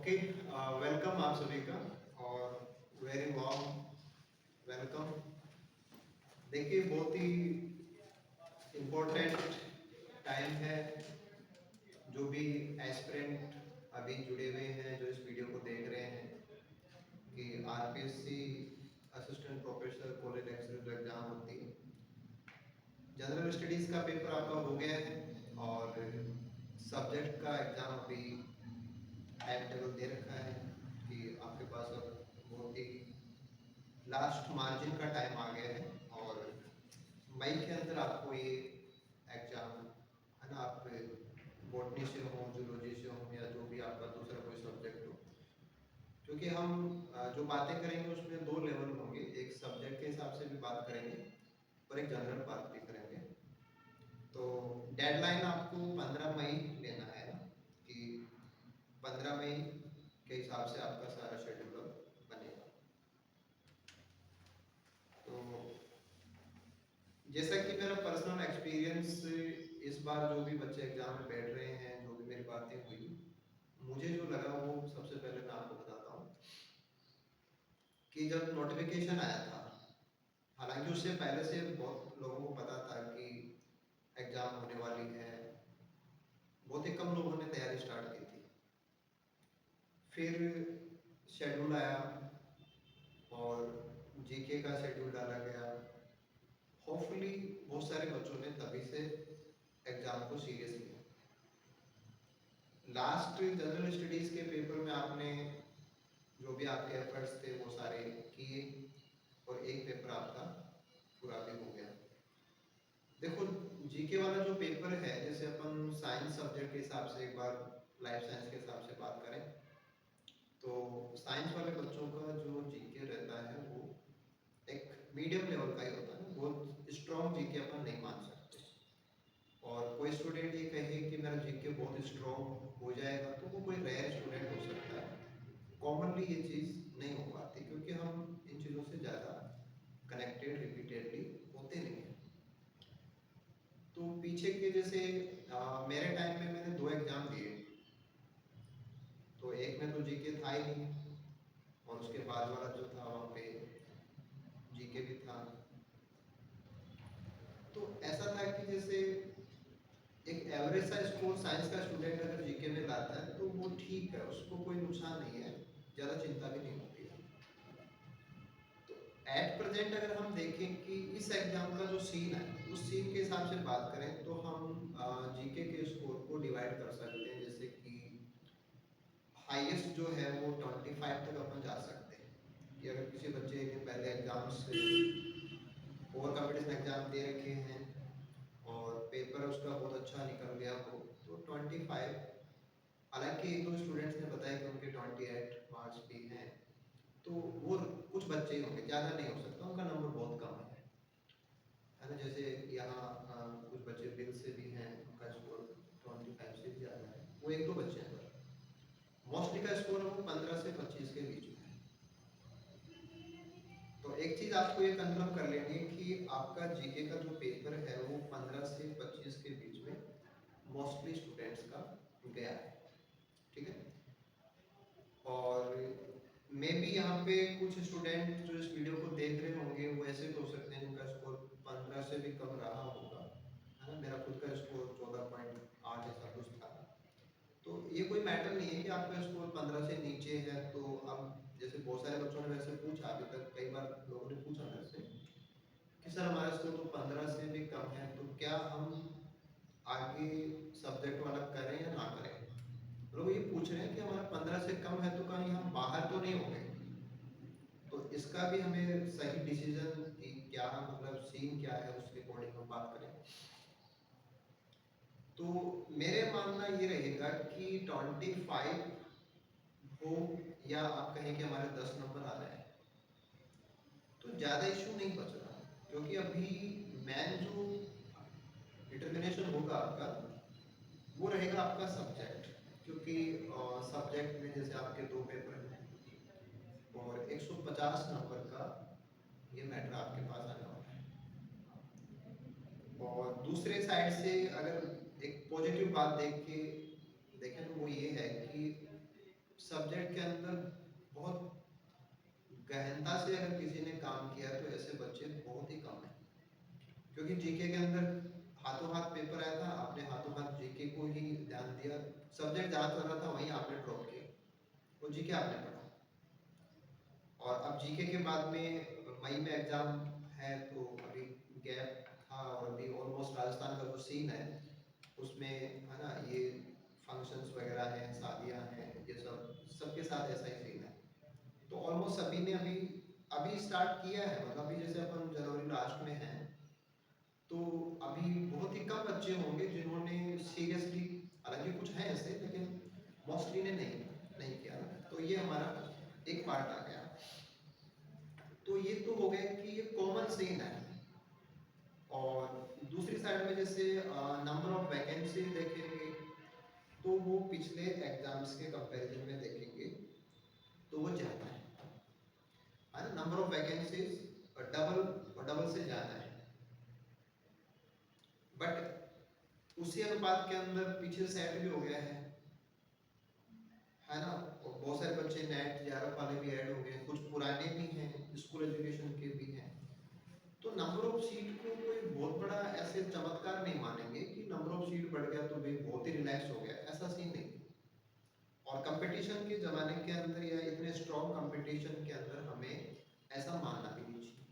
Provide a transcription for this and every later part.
Okay, welcome आप सभी का और वेरी वार्म वेलकम। देखिए, बहुत ही इम्पोर्टेंट टाइम है। जो भी एस्पिरेंट अभी जुड़े हुए हैं, जो इस वीडियो को देख रहे हैं, कि RPSC assistant professor college lecturer जो एग्ज़ाम होती है, जनरल स्टडीज़ का पेपर आपका हो गया है और सब्जेक्ट का एग्ज़ाम अभी टाइम टेबल दे रखा है कि आपके पास अब बहुत ही लास्ट मार्जिन का टाइम आ गया है और मई के अंदर आपको ये एग्ज़ाम है ना, आप बॉटनी से हो, जूलॉजी से हो, या जो भी आपका दूसरा कोई सब्जेक्ट हो। क्योंकि हम जो बातें करेंगे उसमें दो लेवल होंगे, एक सब्जेक्ट के हिसाब से भी बात करेंगे और एक जनरल बात भी करेंगे। तो डेडलाइन आपको 15 मई लेना है ना, कि 15 मई के हिसाब से आपका सारा शेड्यूल बनेगा। तो जैसा कि मेरा पर्सनल एक्सपीरियंस, इस बार जो भी बच्चे एग्जाम में बैठ रहे हैं, जो भी मेरी बातें हुई, मुझे जो लगा वो सबसे पहले मैं आपको बताता हूँ कि जब नोटिफिकेशन आया था, हालांकि उससे पहले से बहुत लोगों को पता था कि एग्जाम होने वाली है, बहुत ही कम लोगों ने तैयारी स्टार्ट की थी। फिर शेड्यूल आया और जीके का शेड्यूल डाला गया। होपफुली बहुत सारे बच्चों ने तभी से एग्जाम को सीरियस लिया। लास्ट जनरल स्टडीज के पेपर में आपने जो भी आपके एफर्ट्स थे वो सारे किए और एक पेपर आपका पूरा भी हो गया। देखो, जीके वाला जो पेपर है, जैसे अपन साइंस सब्जेक्ट के हिसाब से एक बार लाइफ साइंस के हिसाब से बात करें, तो साइंस वाले बच्चों का जो जीके रहता है वो एक मीडियम लेवल का ही होता है, बहुत स्ट्रॉन्ग जीके अपन नहीं मान सकते। और कोई स्टूडेंट ये कहे कि मेरा जीके बहुत स्ट्रॉन्ग हो जाएगा, तो वो कोई रेयर स्टूडेंट हो सकता है। कॉमनली ये चीज़ नहीं हो पाती, क्योंकि हम इन चीज़ों से ज़्यादा कनेक्टेड रिपीटेडली होते नहीं हैं। तो पीछे के जैसे मेरे टाइम में मैंने 2 एग्ज़ाम दिए, तो एक में तो जीके था ही नहीं और उसके बाद वाला जो था वहाँ पे जीके भी था। तो ऐसा था कि जैसे एक एवरेज सा स्कोर साइंस का स्टूडेंट अगर जीके में लाता है तो वो ठीक है, उसको कोई नुकसान नहीं है, ज़्यादा चिंता भी नहीं होती है। तो एट प्रेजेंट अगर हम देखें कि इस एग्जाम का जो सीन है, उस सीन के हिसाब से बात करें तो हम जीके के स्कोर को डिवाइड कर सकते हैं। जैसे कि हाईएस्ट जो है वो 25 तक अपन जा सकते हैं, कि अगर किसी बच्चे ने पहले एग्जाम्स ओवर कॉम्पिटिशन एग्जाम दे रखे हैं और पेपर उसका बहुत अच्छा निकल गया हो, तो 25। हालांकि एक दो स्टूडेंट्स ने बताया कि उनके 28 मार्क्स भी हैं, तो वो कुछ बच्चे ही होंगे, ज़्यादा नहीं हो सकता, उनका नंबर बहुत कम है ना। जैसे यहाँ कुछ बच्चे बिल से भी हैं, उनका स्कोर 25 से भी ज़्यादा है, वो एक दो बच्चे हैं, पर मोस्टली का स्कोर वो 15 से 25 के बीच में है। तो एक चीज़ आपको ये कंफर्म कर लेनी है कि आपका जीके का जो पेपर है वो 15 से 25 के बीच में मोस्टली स्टूडेंट्स का गया है, ठीक है। और मे बी यहाँ पे कुछ स्टूडेंट जो इस वीडियो को देख रहे होंगे वो ऐसे भी हो सकते हैं जिनका स्कोर 15 से भी कम रहा होगा, है ना। मेरा खुद का स्कोर 14.8 ऐसा कुछ था। तो ये कोई मैटर नहीं है कि आपका स्कोर 15 से नीचे है। तो अब जैसे बहुत सारे बच्चों ने वैसे पूछा, अभी तक कई बार लोगों ने पूछा मेरे से कि सर हमारा स्कोर तो 15 से भी कम है, तो क्या हम आगे सब्जेक्ट वाला करें या ना करें। लोग ये पूछ रहे हैं कि हमारा 15 से कम है तो कहीं हम बाहर तो नहीं हो गए। तो इसका भी हमें सही डिसीजन कि क्या मतलब सीन क्या है, उसके अकॉर्डिंग हम बात करें। तो मेरे मानना ये रहेगा कि 25 हो या आप कहें कि हमारे 10 नंबर आ रहे हैं, तो ज़्यादा इशू नहीं बच रहा, क्योंकि अभी मैन जो डिटर्मिनेशन होगा आपका, वो रहेगा आपका सब्जेक्ट। क्योंकि सब्जेक्ट में जैसे आपके 2 पेपर हैं और 150 नंबर का ये मैटर आपके पास आने वाला है। और दूसरे साइड से अगर एक पॉजिटिव बात देख के देखें तो वो ये है कि सब्जेक्ट के अंदर बहुत गहनता से अगर किसी ने काम किया तो ऐसे बच्चे बहुत ही कम हैं, क्योंकि जीके के अंदर हाथों हाथ पेपर आया था, आपने हाथों हाथ जीके को ही ध्यान दिया, सब्जेक्ट जहाँ चल रहा था वहीं आपने ड्रॉप किया, वो जीके आपने पढ़ा। और अब जीके के बाद में मई में एग्जाम है, तो अभी गैप था और अभी ऑलमोस्ट राजस्थान का जो सीन है उसमें है ना, ये फंक्शंस वगैरह हैं, शादियां हैं, ये सब सबके साथ ऐसा ही सीन है। तो ऑलमोस्ट सभी ने अभी अभी स्टार्ट किया है, मतलब अभी जैसे अपन जनवरी लास्ट में हैं, तो अभी बहुत ही कम बच्चे होंगे जिन्होंने सीरियसली, हालांकि कुछ हैं ऐसे, लेकिन मोस्टली ने नहीं किया ना। तो ये हमारा एक पार्ट आ गया। तो ये तो हो गया कि ये कॉमन सीन है। और दूसरी साइड में जैसे नंबर ऑफ वैकेंसी देखेंगे, तो वो पिछले एग्जाम्स के कंपैरिजन में देखेंगे तो वो ज़्यादा है ना, नंबर ऑफ वैकेंसीज डबल से ज़्यादा है। बट उसी अनुपात के अंदर पीछे सेट भी हो गया है ना, और बहुत सारे बच्चे नेट जेआरएफ वाले भी ऐड हो गए, कुछ पुराने भी हैं, स्कूल एजुकेशन के भी हैं। तो नंबर ऑफ सीट को कोई बहुत बड़ा ऐसे चमत्कार नहीं मानेंगे कि नंबर ऑफ सीट बढ़ गया तो भाई बहुत ही रिलैक्स हो गया, ऐसा सीन नहीं। और कंपटीशन के ज़माने के अंदर या इतने स्ट्रॉन्ग कंपटीशन के अंदर हमें ऐसा मानना भी नहीं चाहिए।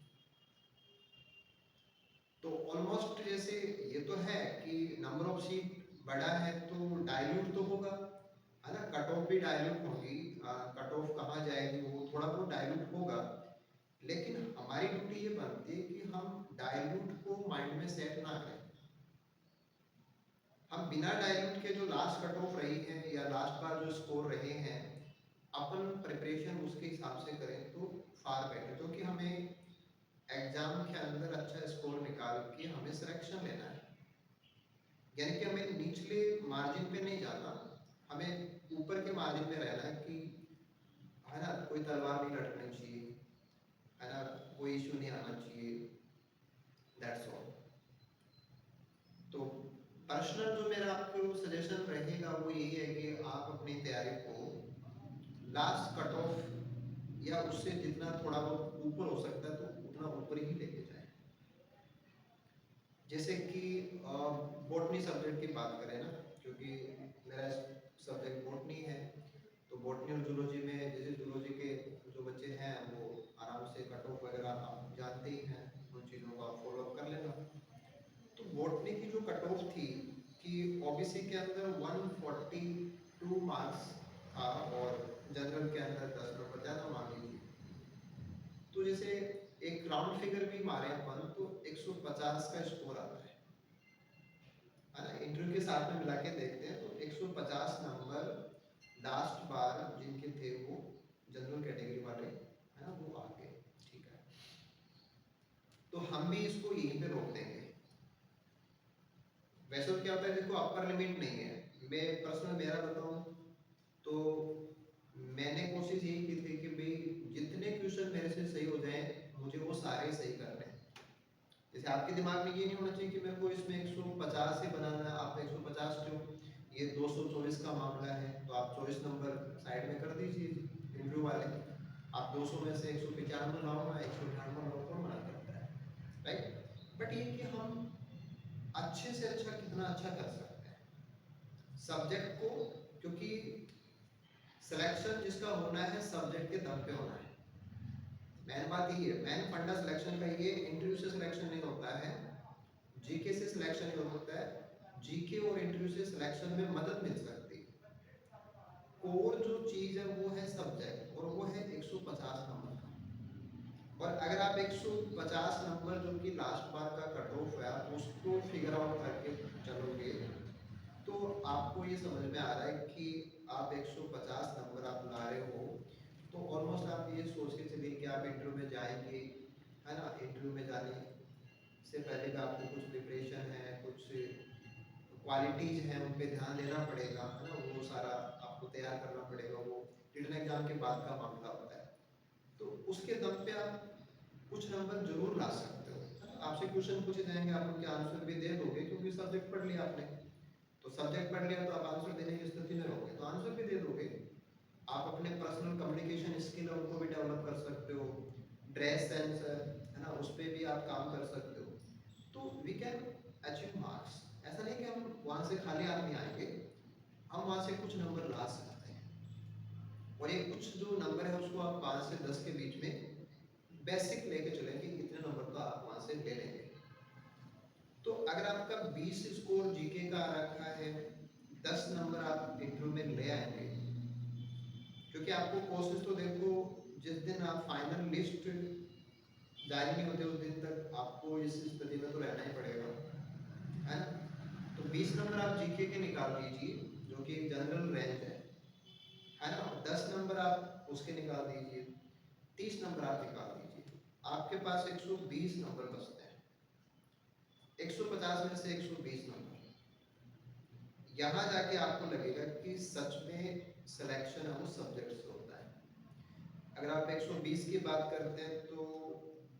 तो ऑलमोस्ट जैसे ये तो है कि नंबर ऑफ सीट बढ़ा है तो डाइल्यूट तो होगा, है ना, कट ऑफ भी डाइल्यूट होगी, कट ऑफ कहाँ जाएगी वो थोड़ा बहुत डाइल्यूट होगा। लेकिन हमारी ड्यूटी ये बनती है कि हम डाइल्यूट को माइंड में सेट ना करें। हम बिना डाइल्यूट के जो लास्ट कट ऑफ रही है या लास्ट बार जो स्कोर रहे हैं, अपन प्रिपरेशन उसके हिसाब से करें तो फार बेटर, क्योंकि हमें एग्जाम के अंदर अच्छा स्कोर निकाल के हमें सिलेक्शन लेना है। यानी कि हमें निचले मार्जिन पे नहीं जाना, हमें ऊपर के मार्जिन पे रहना है कि है ना, कोई तलवार नहीं लटकनी चाहिए, है ना, कोई इशू नहीं आना चाहिए, दैट्स ऑल। तो पर्सनल जो मेरा आपको सजेशन रहेगा वो यही है कि आप अपनी तैयारी को लास्ट कट ऑफ या उससे जितना थोड़ा बहुत ऊपर हो सकता है तो उतना ऊपर ही लेके जाएं। जैसे कि बॉटनी सब्जेक्ट की बात करें ना, क्योंकि मेरा सब्जेक्ट बॉटनी है, तो बॉटनी और जूलॉजी में जैसे जूलॉजी के जो बच्चे हैं वो आराम से कट ऑफ वगैरह आप जानते ही हैं, उन चीज़ों को आप फॉलो अप कर लेना। तो बॉटनी की जो कट ऑफ थी कि ओबीसी के अंदर 142 मार्क्स था और जनरल के अंदर 10 नंबर ज़्यादा मांगी थी। तो जैसे एक राउंड फिगर भी मारे अपन तो 150 का स्कोर आता है ना, इंटरव्यू के साथ में मिला के देखते हैं तो 150 नंबर लास्ट बार जिनके थे वो जनरल कैटेगरी वाले है ना, वो आ गए। ठीक है, तो हम भी इसको यहीं पे रोक देंगे। वैसे तो क्या होता है, देखो अपर लिमिट नहीं है, मैं पर्सनल मेरा बताऊं तो मैंने कोशिश यही की थी कि भाई जितने क्वेश्चन मेरे से सही हो जाएं मुझे वो सारे सही करने हैं। जैसे आपके दिमाग में ये नहीं होना चाहिए कि मेरे को इसमें 150 से बनाना है, आप 150 क्यों, ये 224 का मामला है तो आप 24 नंबर साइड में कर दीजिए इंटरव्यू वाले, आप 200 में से 195 लाओ ना 198 लाओ, कौन मना करता है, राइट। बट ये कि हम अच्छे से अच्छा कितना अच्छा कर सकते हैं सब्जेक्ट को, क्योंकि सिलेक्शन जिसका होना है सब्जेक्ट के दम पे होना है। मेन बात ये है, मेन फंडा सिलेक्शन का ये इंटरव्यू से सिलेक्शन नहीं होता है, जीके से सिलेक्शन नहीं होता है। जीके और इंटरव्यू से सिलेक्शन में मदद मिल सकती है, और जो चीज़ है वो है सब्जेक्ट, और वो है 150 नंबर का। और अगर आप 150 नंबर जो कि लास्ट बार का कट ऑफ है उसको फिगर आउट करके चलोगे तो आपको ये समझ में आ रहा है कि आप 150 नंबर आप ला रहे हो, तो ऑलमोस्ट आप ये सोच के चलिए कि आप इंटरव्यू में जाएंगे, है ना। इंटरव्यू में जाने से पहले का आपको कुछ प्रिपरेशन है, कुछ क्वालिटीज हैं, उन पे ध्यान देना पड़ेगा, है ना, वो सारा आपको तैयार करना पड़ेगा, वो रिटन एग्जाम के बाद का मामला होता है। तो उसके दम पे आप कुछ नंबर जरूर ला सकते हो, है ना? आपसे क्वेश्चन पूछे जाएंगे, आप उनके आंसर भी दे दोगे क्योंकि सब्जेक्ट पढ़ लिया आपने, तो सब्जेक्ट पढ़ लिया तो आप आंसर देने की स्थिति में रहोगे, तो आंसर भी दे दोगे। आप ड्रेस सेंस है ना, उस पर भी आप काम कर सकते हो। तो वी कैन अचीव मार्क्स। ऐसा नहीं कि हम वहाँ से खाली हाथ नहीं आएंगे, हम वहाँ से कुछ नंबर ला सकते हैं। और ये कुछ जो नंबर है उसको आप 5 से 10 के बीच में बेसिक लेके चलेंगे, इतने नंबर तो आप वहाँ से ले लेंगे। तो अगर आपका 20 स्कोर जीके का आ रखा है, 10 नंबर आप इंटरव्यू में ले आएंगे, क्योंकि आपको कोशिश तो देखो, जिस दिन आप फाइनल लिस्ट जारी नहीं होते उस दिन तक आपको इस स्थिति में तो रहना ही पड़ेगा, है ना। तो 20 नंबर आप जीके के निकाल दीजिए, जो कि एक जनरल रेंज है ना। 10 नंबर आप उसके निकाल दीजिए, 30 नंबर आप निकाल दीजिए, आपके पास 120 नंबर बचते हैं। 150 में से 120 नंबर, यहाँ जाके आपको लगेगा कि सच में सिलेक्शन है उस सब्जेक्ट से होता है। अगर आप 120 की बात करते हैं तो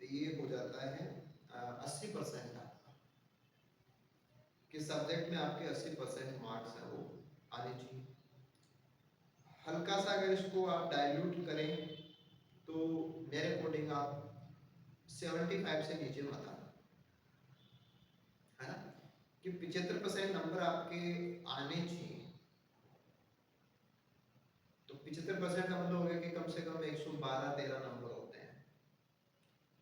ये हो जाता है 80% आपका, कि सब्जेक्ट में आपके 80% मार्क्स हैं वो आने चाहिए। हल्का सा अगर इसको आप डाइल्यूट करें तो मेरे अकॉर्डिंग आप 75 से नीचे मत आना, है ना, कि 75% नंबर आपके आने चाहिए। तो 75% का मतलब हो गया कि कम से कम 112-13 नंबर होते हैं।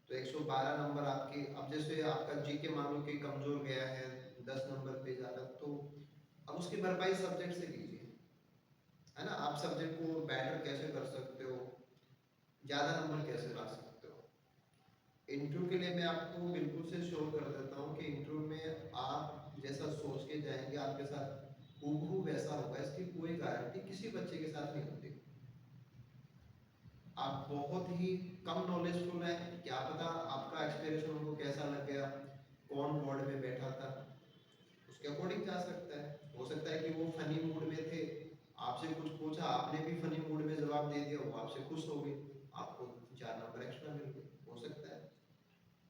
तो 112 नंबर आपके, अब जैसे आपका जीके मान लो कि कमजोर गया है 10 नंबर पे ज्यादा, तो अब उसकी भरपाई सब्जेक्ट से कीजिए, है ना। आप सब्जेक्ट को बेटर कैसे कर सकते हो, ज्यादा नंबर कैसे ला सकते हो। इंटरव्यू के लिए मैं आपको बिल्कुल से श्योर कर देता हूँ कि इंटरव्यू में आप जैसा सोच के जाएंगे आपके साथ हूबहू वैसा होगा, इसकी कोई गारंटी किसी बच्चे के साथ नहीं होती। आप बहुत ही कम नॉलेजफुल हैं, क्या पता आपका एक्सपीरियंस उनको कैसा लग गया, कौन बोर्ड में बैठा था, उसके अकॉर्डिंग जा सकता है। हो सकता है कि वो फनी मूड में थे, आपसे कुछ पूछा, आपने भी फनी मूड में जवाब दे दिया, वो आपसे खुश हो गए, आपको 4 नंबर एक्स्ट्रा मिल गए, हो सकता है।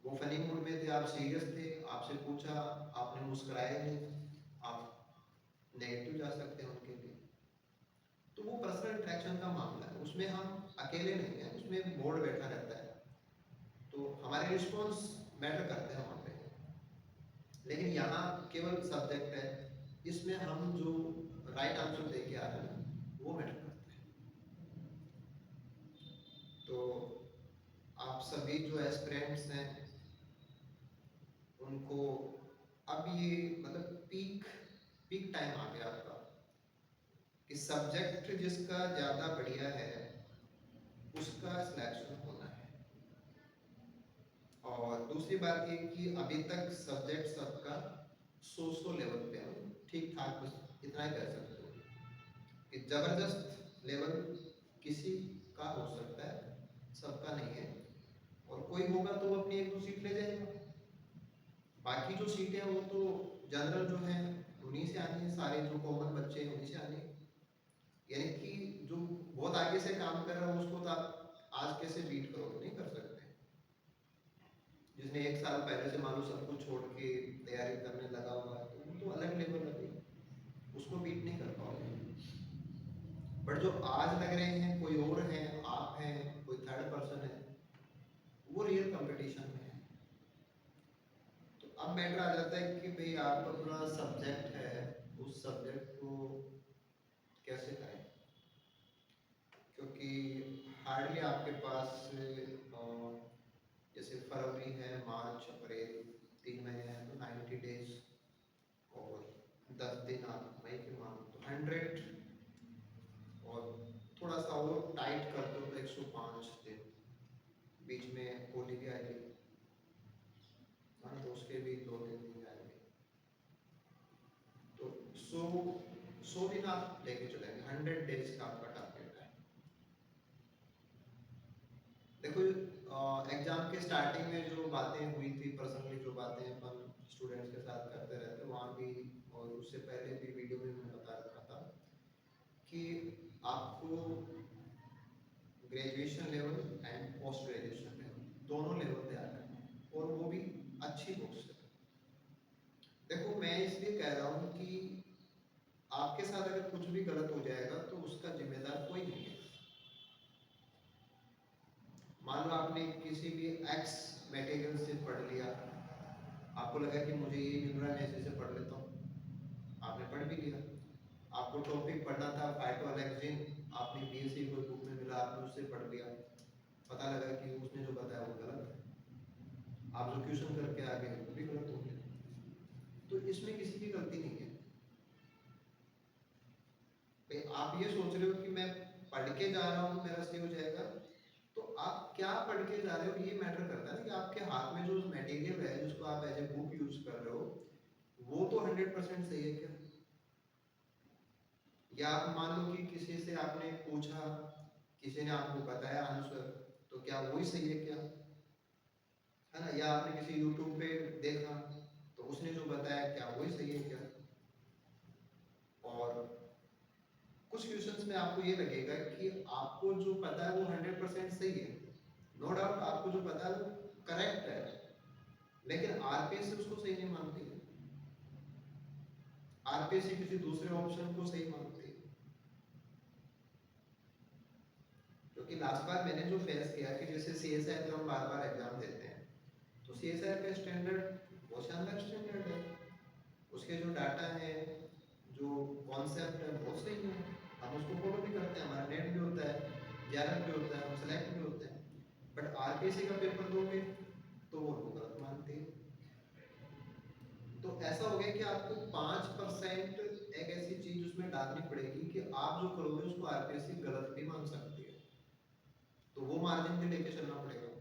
वो फनी मूड में थे, आप सीरियस थे, आपसे पूछा, आपने मुस्कुराया नहीं, आप नेगेटिव जा सकते हैं उनके लिए। तो वो पर्सनल इंटरेक्शन का मामला है, उसमें हम अकेले नहीं हैं, उसमें बोर्ड बैठा रहता है, तो हमारे रिस्पॉन्स मैटर करते हैं वहाँ पे। लेकिन यहाँ केवल सब्जेक्ट है, इसमें हम जो राइट आंसर दे के आ रहे हैं वो मैटर करता है। तो आप सभी जो एस्पिरेंट्स हैं उनको अब ये मतलब पीक पीक टाइम आ गया आपका, कि सब्जेक्ट जिसका ज़्यादा बढ़िया है उसका सिलेक्शन होना है। और दूसरी बात ये कि अभी तक सब्जेक्ट सबका 100 लेवल पे हम ठीक ठाक बस इतना ही कह सकते हो, कि ज़बरदस्त लेवल किसी का हो सकता है, सबका नहीं है। और कोई होगा तो वो अपनी 1-2 सीट ले जाएगा, बाकी जो सीटें हैं वो तो जनरल जो हैं उन्हीं से आनी है, सारे जो कॉमन बच्चे हैं उन्हीं से आनी है। यानी कि जो बहुत आगे से काम कर रहा है उसको तो आप आज कैसे बीट करोगे, नहीं कर सकते। जिसने 1 साल पहले से मान लो सब कुछ छोड़ के तैयारी करने लगा हुआ है तो वो तो अलग लेवल लगे, उसको बीट नहीं कर पाओगे। बट जो आज लग रहे हैं, कोई और हैं, आप हैं, कोई थर्ड पर्सन है, वो रियल कंपटीशन में है। तो अब मैटर आ जाता है कि भाई आप अपना सब्जेक्ट है उस सब्जेक्ट को कैसे करें, क्योंकि हार्डली आपके पास जैसे फरवरी है, मार्च, अप्रैल, 3 महीने हैं तो 90 डेज, और 10 दिन आप मई के मान तो 100, और थोड़ा सा और टाइट कर दो तो 105 दिन, बीच में होली भी आएगी, हाँ तो उसके भी 2-3 दिन आएंगे, तो 100 दिन आप लेके चलेंगे, 100 डेज का आपका टारगेट है। देखो एग्जाम के स्टार्टिंग में जो बातें हुई थी, पर्सनली जो बातें अपन स्टूडेंट्स के साथ करते रहते वहाँ भी, और उससे पहले भी वीडियो में मैंने बता रखा था कि आपको graduation level and post graduation level दोनों लेवल तैयार करना है, और वो भी अच्छी बुक्स से। देखो मैं इसलिए कह रहा हूँ कि आपके साथ अगर कुछ भी गलत हो जाएगा तो उसका जिम्मेदार कोई नहीं है। मान लो आपने आपने किसी भी एक्स मटेरियल से पढ़ लिया, आपको लगा कि मुझे ये मिल रहा है, मैं इसी से पढ़ लेता हूँ, आपने पढ़ भी लिया। आपको टॉपिक पढ़ना था फाइटोलैक्सिन, आपने बीएससी कोई बुक में मिला, आपने उससे पढ़ लिया, पता लगा कि उसने जो बताया वो गलत है, आप जो क्वेश्चन करके आ गए वो भी गलत हो गया। तो इसमें किसी की गलती नहीं है। भाई आप ये सोच रहे हो कि मैं पढ़ के जा रहा हूँ मेरा सही हो जाएगा, तो आप क्या पढ़ के जा रहे हो ये मैटर करता है कि आपके हाथ में जो मटेरियल है जिसको आप एज ए बुक यूज कर रहे हो वो तो 100% सही है क्या? या आप मान लो कि किसी से आपने पूछा, किसी ने आपको बताया आंसर, तो क्या वही सही है क्या? है ना? या आपने किसी यूट्यूब पे देखा तो उसने जो बताया क्या वही सही है क्या? और कुछ क्वेश्चंस में आपको ये लगेगा कि आपको जो पता है वो 100% सही है, नो डाउट आपको जो पता है वो करेक्ट है, लेकिन आरपीएससी उसको सही नहीं मानती है, आरपीएससी किसी दूसरे ऑप्शन को सही मानती है। क्योंकि लास्ट बार मैंने जो फेस किया कि जैसे सीएसआई तो हम बार बार एग्जाम देते हैं, तो सीएसआई का स्टैंडर्ड बहुत शानदार स्टैंडर्ड है, उसके जो डाटा है, जो कॉन्सेप्ट है बहुत सही है, हम उसको फॉलो भी करते हैं, हमारा नेट भी होता है, ग्यारह भी होता है, हम सेलेक्ट भी होते हैं। बट आरपीएससी का पेपर दोगे तो वो लोग गलत मानते हैं। तो ऐसा हो गया कि आपको 5% एक ऐसी चीज उसमें डालनी पड़ेगी कि आप जो करोगे उसको आरपीएससी गलत भी मान सकती है, तो वो मार्जिन भी लेके चलना पड़ेगा।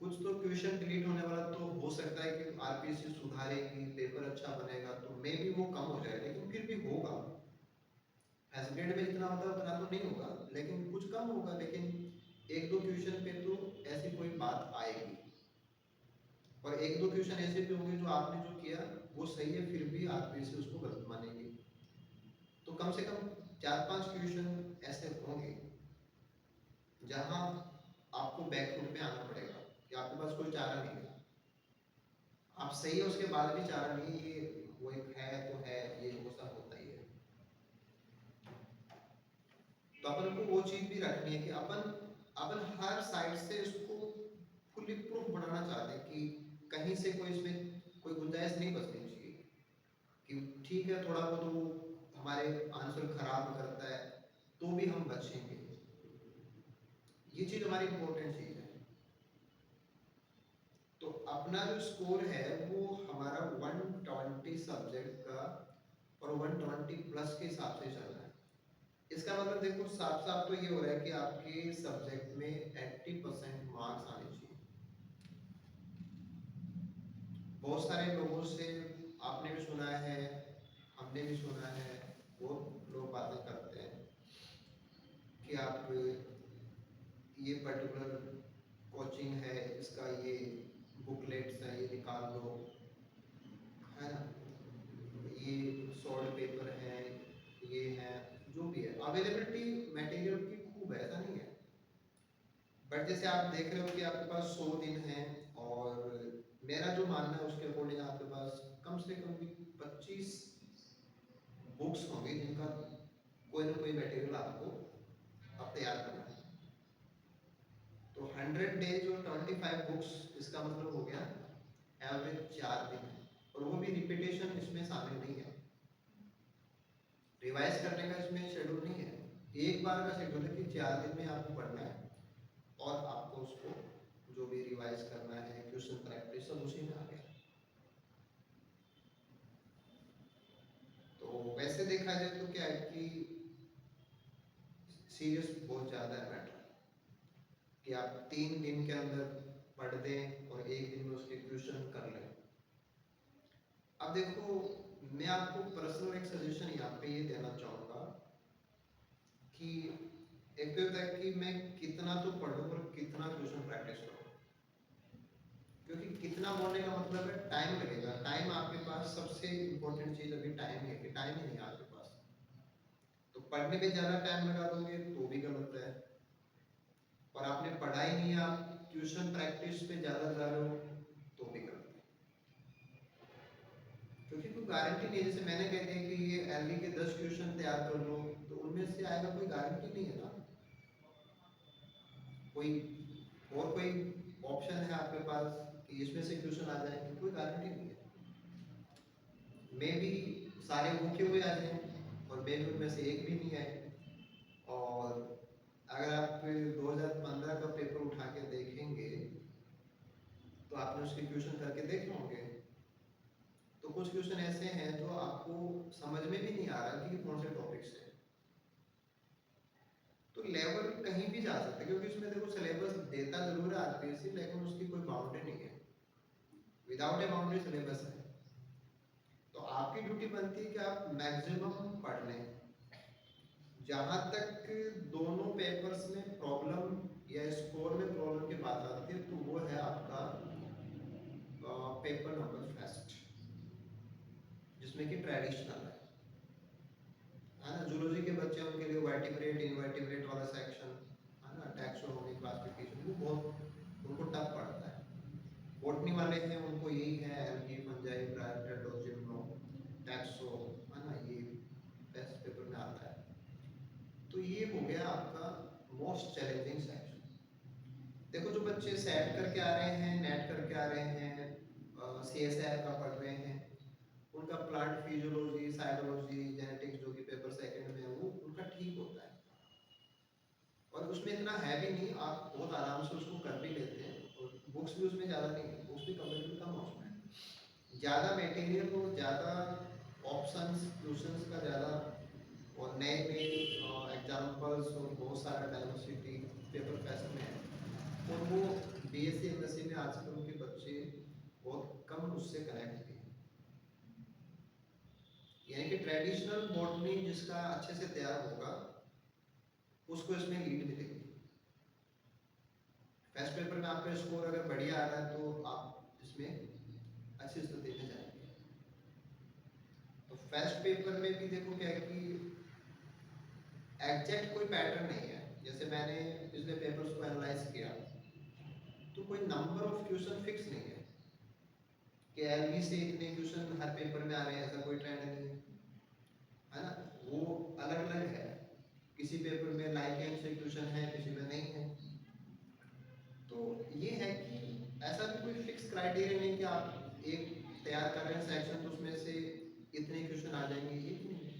कुछ तो क्वेश्चन डिलीट होने वाला तो हो सकता है कि आरपीएससी सुधारेगी, पेपर अच्छा बनेगा तो मे बी वो कम हो जाए, लेकिन फिर भी होगा। एसग्रेड में जितना होता है उतना तो नहीं होगा, लेकिन कुछ कम होगा, लेकिन एक दो क्वेश्चन पे तो ऐसी कोई बात आएगी, और एक दो क्वेश्चन ऐसे भी होंगे जो आपने जो किया वो सही है फिर भी आरपीएससी उसको गलत मानेगी। तो कम से कम 4-5 क्वेश्चन ऐसे होंगे जहां आपको बैकफुट पे आना पड़ेगा कि आपके पास कोई चारा नहीं है, आप सही है उसके बाद भी चारा नहीं, ये वो एक है तो है, ये वो सब होता ही है। तो अपन को वो चीज भी रखनी है कि अपन अपन हर साइड से इसको फुली प्रूफ बनाना चाहते हैं कि कहीं से कोई इसमें कोई गुंजाइश नहीं बचनी चाहिए कि ठीक है थोड़ा बहुत वो हमारे आंसर खराब करता है तो भी हम बचेंगे, ये चीज हमारी इंपॉर्टेंट चीज है। तो अपना जो स्कोर है वो हमारा 120 सब्जेक्ट का और 120 प्लस के हिसाब से चल रहा है। इसका मतलब देखो साफ साफ तो ये हो रहा है कि आपके सब्जेक्ट में 80% मार्क्स आने चाहिए। बहुत सारे लोगों से आपने भी सुना है, हमने भी सुना है, बहुत लोग बातें करते हैं कि आप ये पर्टिकुलर कोचिंग है, इसका ये बुकलेट्स है ये निकाल लो, है ना, ये सॉल्ट पेपर है, ये है, जो भी है अवेलेबिलिटी मटेरियल की खूब है, ऐसा नहीं है। बट जैसे आप देख रहे हो कि आपके पास 100 दिन है, और मेरा जो मानना है उसके अकॉर्डिंग आपके पास कम से कम भी 25 बुक्स होंगे जिनका कोई ना कोई मटेरियल आपको अब तैयार करना है। तो 100 डेज और 25 बुक्स, इसका मतलब हो गया एवरेज 4 दिन, और वो भी रिपीटेशन इसमें शामिल नहीं है, रिवाइज करने का इसमें शेड्यूल नहीं है, एक बार का शेड्यूल है कि 4 दिन में आपको पढ़ना है और आपको उसको जो भी रिवाइज करना है, क्वेश्चन प्रैक्टिस सब उसी में आ गया। तो वैसे देखा जाए तो क्या है कि सीरियस बहुत ज़्यादा है मैटर, कि आप 3 दिन के अंदर पढ़ दें और एक दिन में उसके क्वेश्चन कर लें। अब देखो मैं आपको पर्सनल एक सजेशन यहाँ पे ये देना चाहूँगा कि एक तो होता है कि मैं कितना तो पढ़ूँ और कितना क्वेश्चन प्रैक्टिस करूँ, क्योंकि कितना बोलने का मतलब है टाइम लगेगा, टाइम आपके पास सबसे इम्पोर्टेंट चीज़ अभी टाइम है कि टाइम ही नहीं है आपके पास, तो पढ़ने में ज़्यादा टाइम लगा दोगे तो भी गलत है, और आपने पढ़ाई नहीं है आप ट्यूशन प्रैक्टिस पे ज़्यादा जा रहे हो तो भी गलत है। क्योंकि कोई गारंटी नहीं है। जैसे मैंने कह दिया कि ये एलवी के 10 क्वेश्चन तैयार कर लो, तो उनमें से आएगा, कोई गारंटी नहीं है ना। कोई और कोई ऑप्शन है आपके पास कि इसमें से क्वेश्चन आ जाए, कोई गारंटी नहीं है। मे भी सारे मुख्य हुए आ जाए और मे भी उनमें से एक भी नहीं आए। और अगर आप 2015 का पेपर उठा के देखेंगे तो आपने उसके क्वेश्चन करके देखे होंगे, तो कुछ क्वेश्चन ऐसे हैं जो आपको समझ में भी नहीं आ रहा कि कौन से टॉपिक से है। तो लेवल कहीं भी जा सकते हैं, क्योंकि उसमें देखो सिलेबस देता जरूर है आरपीएससी, लेकिन उसकी कोई बाउंड्री नहीं है। विदाउट ए बाउंड्री सिलेबस है। तो आपकी ड्यूटी बनती है कि आप मैक्सिमम पढ़ लें। जहां तक दोनों पेपर्स में प्रॉब्लम या स्कोर में प्रॉब्लम की बात आती है, तो वो है आपका पेपर नंबर फर्स्ट, जिसमें कि ट्रेडिशनल है ना। जूलॉजी के बच्चे उनके लिए वर्टिब्रेट इनवर्टिब्रेट वाला सेक्शन है ना, टैक्सोनॉमी क्लासिफिकेशन, वो बहुत उनको टफ पड़ता है। बॉटनी वाले हैं उनको यही है, एल्गी फंजाई ब्रायोटेट और जिम्नो टैक्सो है ना, ये बेस्ट पेपर में आता है। तो ये हो गया आपका मोस्ट चैलेंजिंग सेक्शन। देखो जो बच्चे सेट करके आ रहे हैं, नेट करके आ रहे हैं, सीएसआर का पढ़ रहे हैं, उनका प्लांट फिजियोलॉजी साइकोलॉजी जेनेटिक्स जो कि पेपर सेकंड में है, वो उनका ठीक होता है। और उसमें इतना है भी नहीं, आप बहुत आराम से उसको कर भी लेते हैं। और बुक्स भी उसमें ज़्यादा नहीं है, बुक्स भी कंपेरेटिवली कम है उसमें, ज़्यादा मटेरियल और ज़्यादा ऑप्शंस क्वेश्चंस का ज़्यादा, और नए नए एग्जांपल्स और बहुत सारा डाइवर्सिटी पेपर फेस्ट में है। और वो बीएससी एमएससी में आजकल के बच्चे बहुत कम उससे कनेक्ट भी हैं। यानी कि ट्रेडिशनल बॉटनी जिसका अच्छे से तैयार होगा उसको इसमें लीड मिलेगी। फर्स्ट पेपर में आपका स्कोर अगर बढ़िया आ रहा है तो आप इसमें अच्छी स्थिति में जाएंगे। तो फर्स्ट पेपर में भी देखो क्या है कि एग्जैक्ट कोई पैटर्न नहीं है। जैसे मैंने पिछले पेपर्स को एनालाइज किया तो कोई नंबर ऑफ क्वेश्चन फिक्स नहीं है कि एलवी से इतने क्वेश्चन हर पेपर में आ रहे हैं, ऐसा कोई ट्रेंड नहीं है ना। वो अलग अलग है, किसी पेपर में लाइक से क्वेश्चन है, किसी में नहीं है। तो ये है कि ऐसा भी कोई फिक्स क्राइटेरिया नहीं कि आप एक तैयार कर रहे हैं सेक्शन तो उसमें से इतने क्वेश्चन आ जाएंगे, ये भी नहीं है।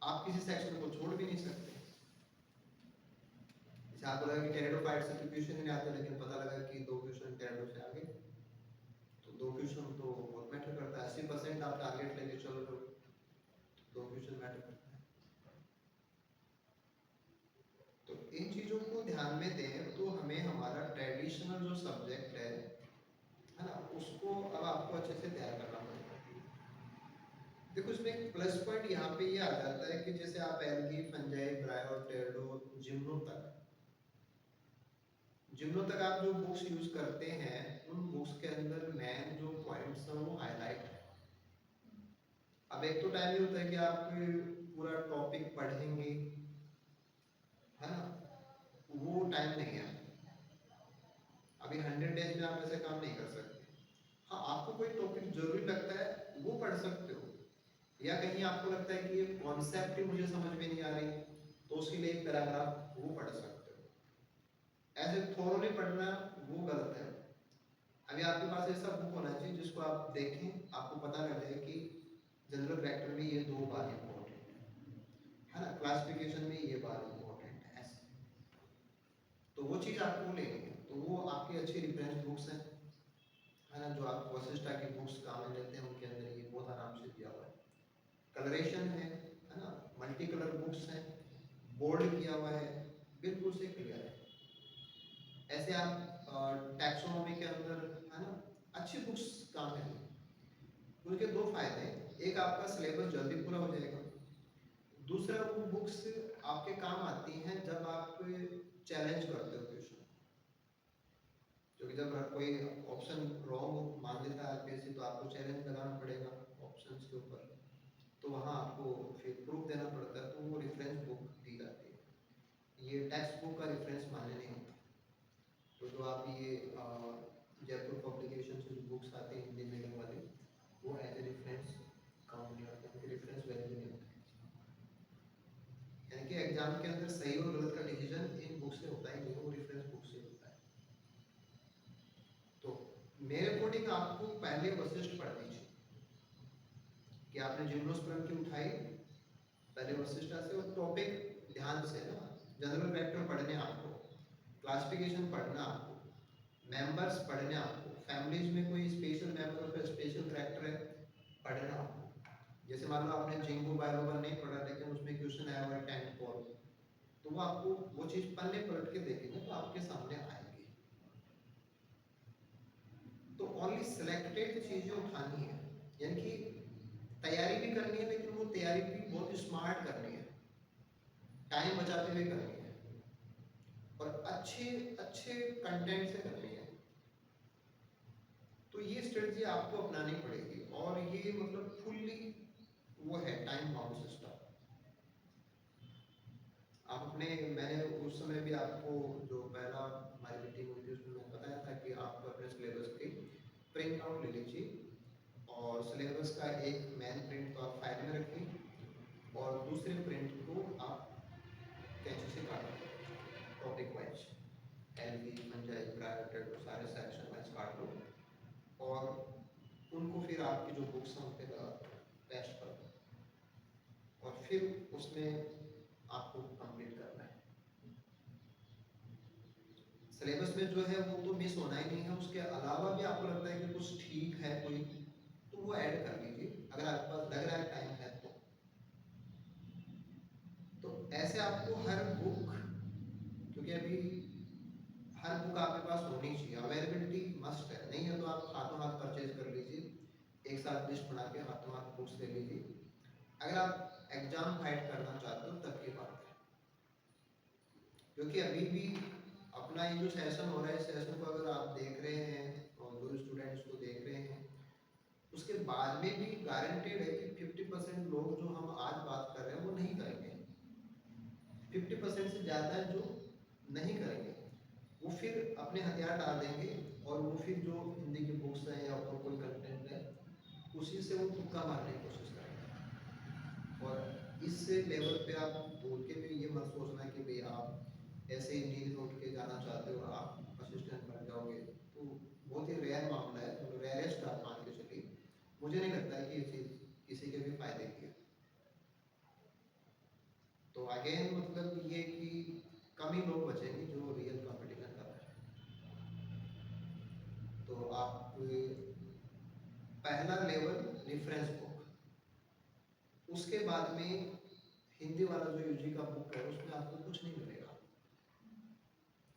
आप किसी सेक्शन को छोड़ भी नहीं सकते। जैसे आपको लगा कि टेरिडोफाइट से क्वेश्चन ही नहीं आते, लेकिन पता लगा कि 2 क्वेश्चन टेरिडो से आ गए, तो 2 क्वेश्चन तो बहुत मैटर करता है। 80% आप टारगेट लेके चलो तो 2 क्वेश्चन मैटर करता है। तो इन चीज़ों को ध्यान में दें तो हमें हमारा ट्रेडिशनल जो सब्जेक्ट है ना, उसको अब आपको अच्छे से तैयार करना पड़ेगा। देखो इसमें एक प्लस पॉइंट यहाँ पे ये आ जाता है कि जैसे आप एल्गी फंजाई ब्रायो टेरिडो जिम्नो तक आप जो बुक्स यूज करते हैं, उन बुक्स के अंदर मेन जो पॉइंट्स हैं वो हाईलाइट है। अब एक तो टाइम ये होता है कि आप पूरा टॉपिक पढ़ेंगे है ना, वो टाइम नहीं है। अभी 100 डेज में आप ऐसे काम नहीं कर सकते। हाँ, आपको कोई टॉपिक जरूरी लगता है वो पढ़ सकते हो, या कहीं आपको लगता है कि ये कॉन्सेप्ट ही मुझे समझ में नहीं आ रही, तो उसके लिए एक पैराग्राफ वो पढ़ सकते हो। ऐसे थोरोली पढ़ना वो गलत है। अभी आपके पास ऐसा बुक होना चाहिए जिसको आप देखें, आपको पता लग जाए कि जनरल फैक्टर में ये 2 बार इंपॉर्टेंट है ना, क्लासिफिकेशन में ये बार इंपॉर्टेंट है, ऐसे। तो वो चीज़ आपको लेनी है। तो वो आपकी अच्छी रेफरेंस बुक्स हैं है ना, जो आप वशिष्ठा की बुक्स काम में लेते हैं, उनके अंदर ये बहुत आराम से दिया हुआ है। कलरेशन है ना, मल्टी कलर बुक्स हैं, बोल्ड किया हुआ है, बिल्कुल से क्लियर है। ऐसे आप टैक्सोनॉमी के अंदर है ना अच्छी बुक्स काम है। उनके 2 फायदे हैं, एक आपका सिलेबस जल्दी पूरा हो जाएगा, दूसरा वो बुक्स आपके काम आती हैं जब आप चैलेंज करते हो क्वेश्चन। क्योंकि जब कोई ऑप्शन रॉन्ग मान लेता है आरपीएससी, तो आपको चैलेंज लगाना पड़ेगा ऑप्शंस के ऊपर, तो वहाँ आपको फिर प्रूफ देना पड़ता है, तो वो रेफरेंस बुक दी जाती है। ये टेक्स्ट बुक का रेफरेंस मान्य नहीं होता। तो जो आप ये जयपुर पब्लिकेशन से जो बुक्स आते हैं हिंदी मीडियम वाले, वो एज ए रेफरेंस काउंट नहीं होता, क्योंकि रेफरेंस वैल्यू नहीं होता। यानी कि एग्जाम के अंदर सही और गलत का डिसीजन इन बुक से होता ही नहीं, वो रेफरेंस बुक से होता है। तो मेरे अकॉर्डिंग आपको पहले वशिष्ठ पढ़नी चाहिए कि आपने जिम्नोस्पर्म की उठाई, पहले वशिष्ठ से और टॉपिक ध्यान से ना, जनरल फैक्टर पढ़ने आपको, क्लासिफिकेशन पढ़ना आपको, मेंबर्स पढ़ने आपको, फैमिलीज में कोई स्पेशल मेंबर का स्पेशल कैरेक्टर है पढ़ना आपको। जैसे मान लो आपने जिंगो बायोलोबा नहीं पढ़ा लेकिन उसमें क्वेश्चन आया हुआ है 10 फॉर, तो वो आपको वो चीज पन्ने पलट के देखेंगे तो आपके सामने आएगी। तो ओनली सिलेक्टेड चीजें उठानी है, यानी कि तैयारी भी करनी है लेकिन वो तैयारी भी बहुत स्मार्ट करनी है, टाइम बचाते हुए करनी है और अच्छे अच्छे कंटेंट से करनी है। तो ये स्ट्रेटजी आपको अपनानी पड़ेगी और ये मतलब फुल्ली वो है टाइम बाउंड सिस्टम। आप अपने, मैंने उस समय भी आपको जो पहला हमारी मीटिंग हुई थी उसमें मैंने बताया था कि आप अपने सिलेबस के प्रिंट आउट ले लीजिए और सिलेबस का एक मैन प्रिंट तो आप फाइल में रखिए और दूसरे प्रिंट को आप कैंची से काट लो, topic wise LV panchayat private सारे सेक्शन वाइज काट लो और उनको फिर आपकी जो बुक्स हैं उन पर पेस्ट कर दो और फिर उसमें आपको कंप्लीट करना है। सिलेबस में जो है वो तो मिस होना ही नहीं है, उसके अलावा भी आपको लगता है कि कुछ ठीक है कोई, तो वो ऐड कर लीजिए अगर आपके पास लग रहा है टाइम है तो ऐसे आपको हर बुक, क्योंकि अभी हर बुक आपके पास होनी चाहिए, अवेलेबिलिटी मस्ट है, नहीं है तो आप हाथों हाथ परचेज कर लीजिए, एक साथ लिस्ट बना के हाथों हाथ बुक्स ले लीजिए। अगर आप एग्जाम फाइट करना चाहते हो तब की बात है, क्योंकि अभी भी अपना ये जो सेशन हो रहा है, सेशन को अगर आप देख रहे हैं और जो स्टूडेंट्स को देख रहे हैं, उसके बाद में भी गारंटेड है कि 50% लोग जो हम आज बात कर रहे हैं वो नहीं करेंगे, 50% से ज़्यादा जो नहीं करेंगे वो फिर अपने हथियार डाल देंगे और वो फिर जो हिंदी की बुक्स हैं या और कोई कंटेंट है उसी से वो तुक्का मारने की कोशिश करेंगे। और इस लेवल पे आप बोल के भी ये मत सोचना कि भाई आप ऐसे ही नींद उठ के जाना चाहते हो आप असिस्टेंट बन जाओगे, तो बहुत ही रेयर मामला है, तो रेयरेस्ट आप मान के चलिए। मुझे नहीं लगता है कि ये चीज़ किसी के भी फायदे की है। तो अगेन मतलब ये कि कम ही लोग बचेंगे जो रियल कंपटीशन कर रहे हैं। तो आप पहला लेवल रेफरेंस बुक, उसके बाद में हिंदी वाला जो यूजी का बुक है उसमें आपको कुछ नहीं मिलेगा,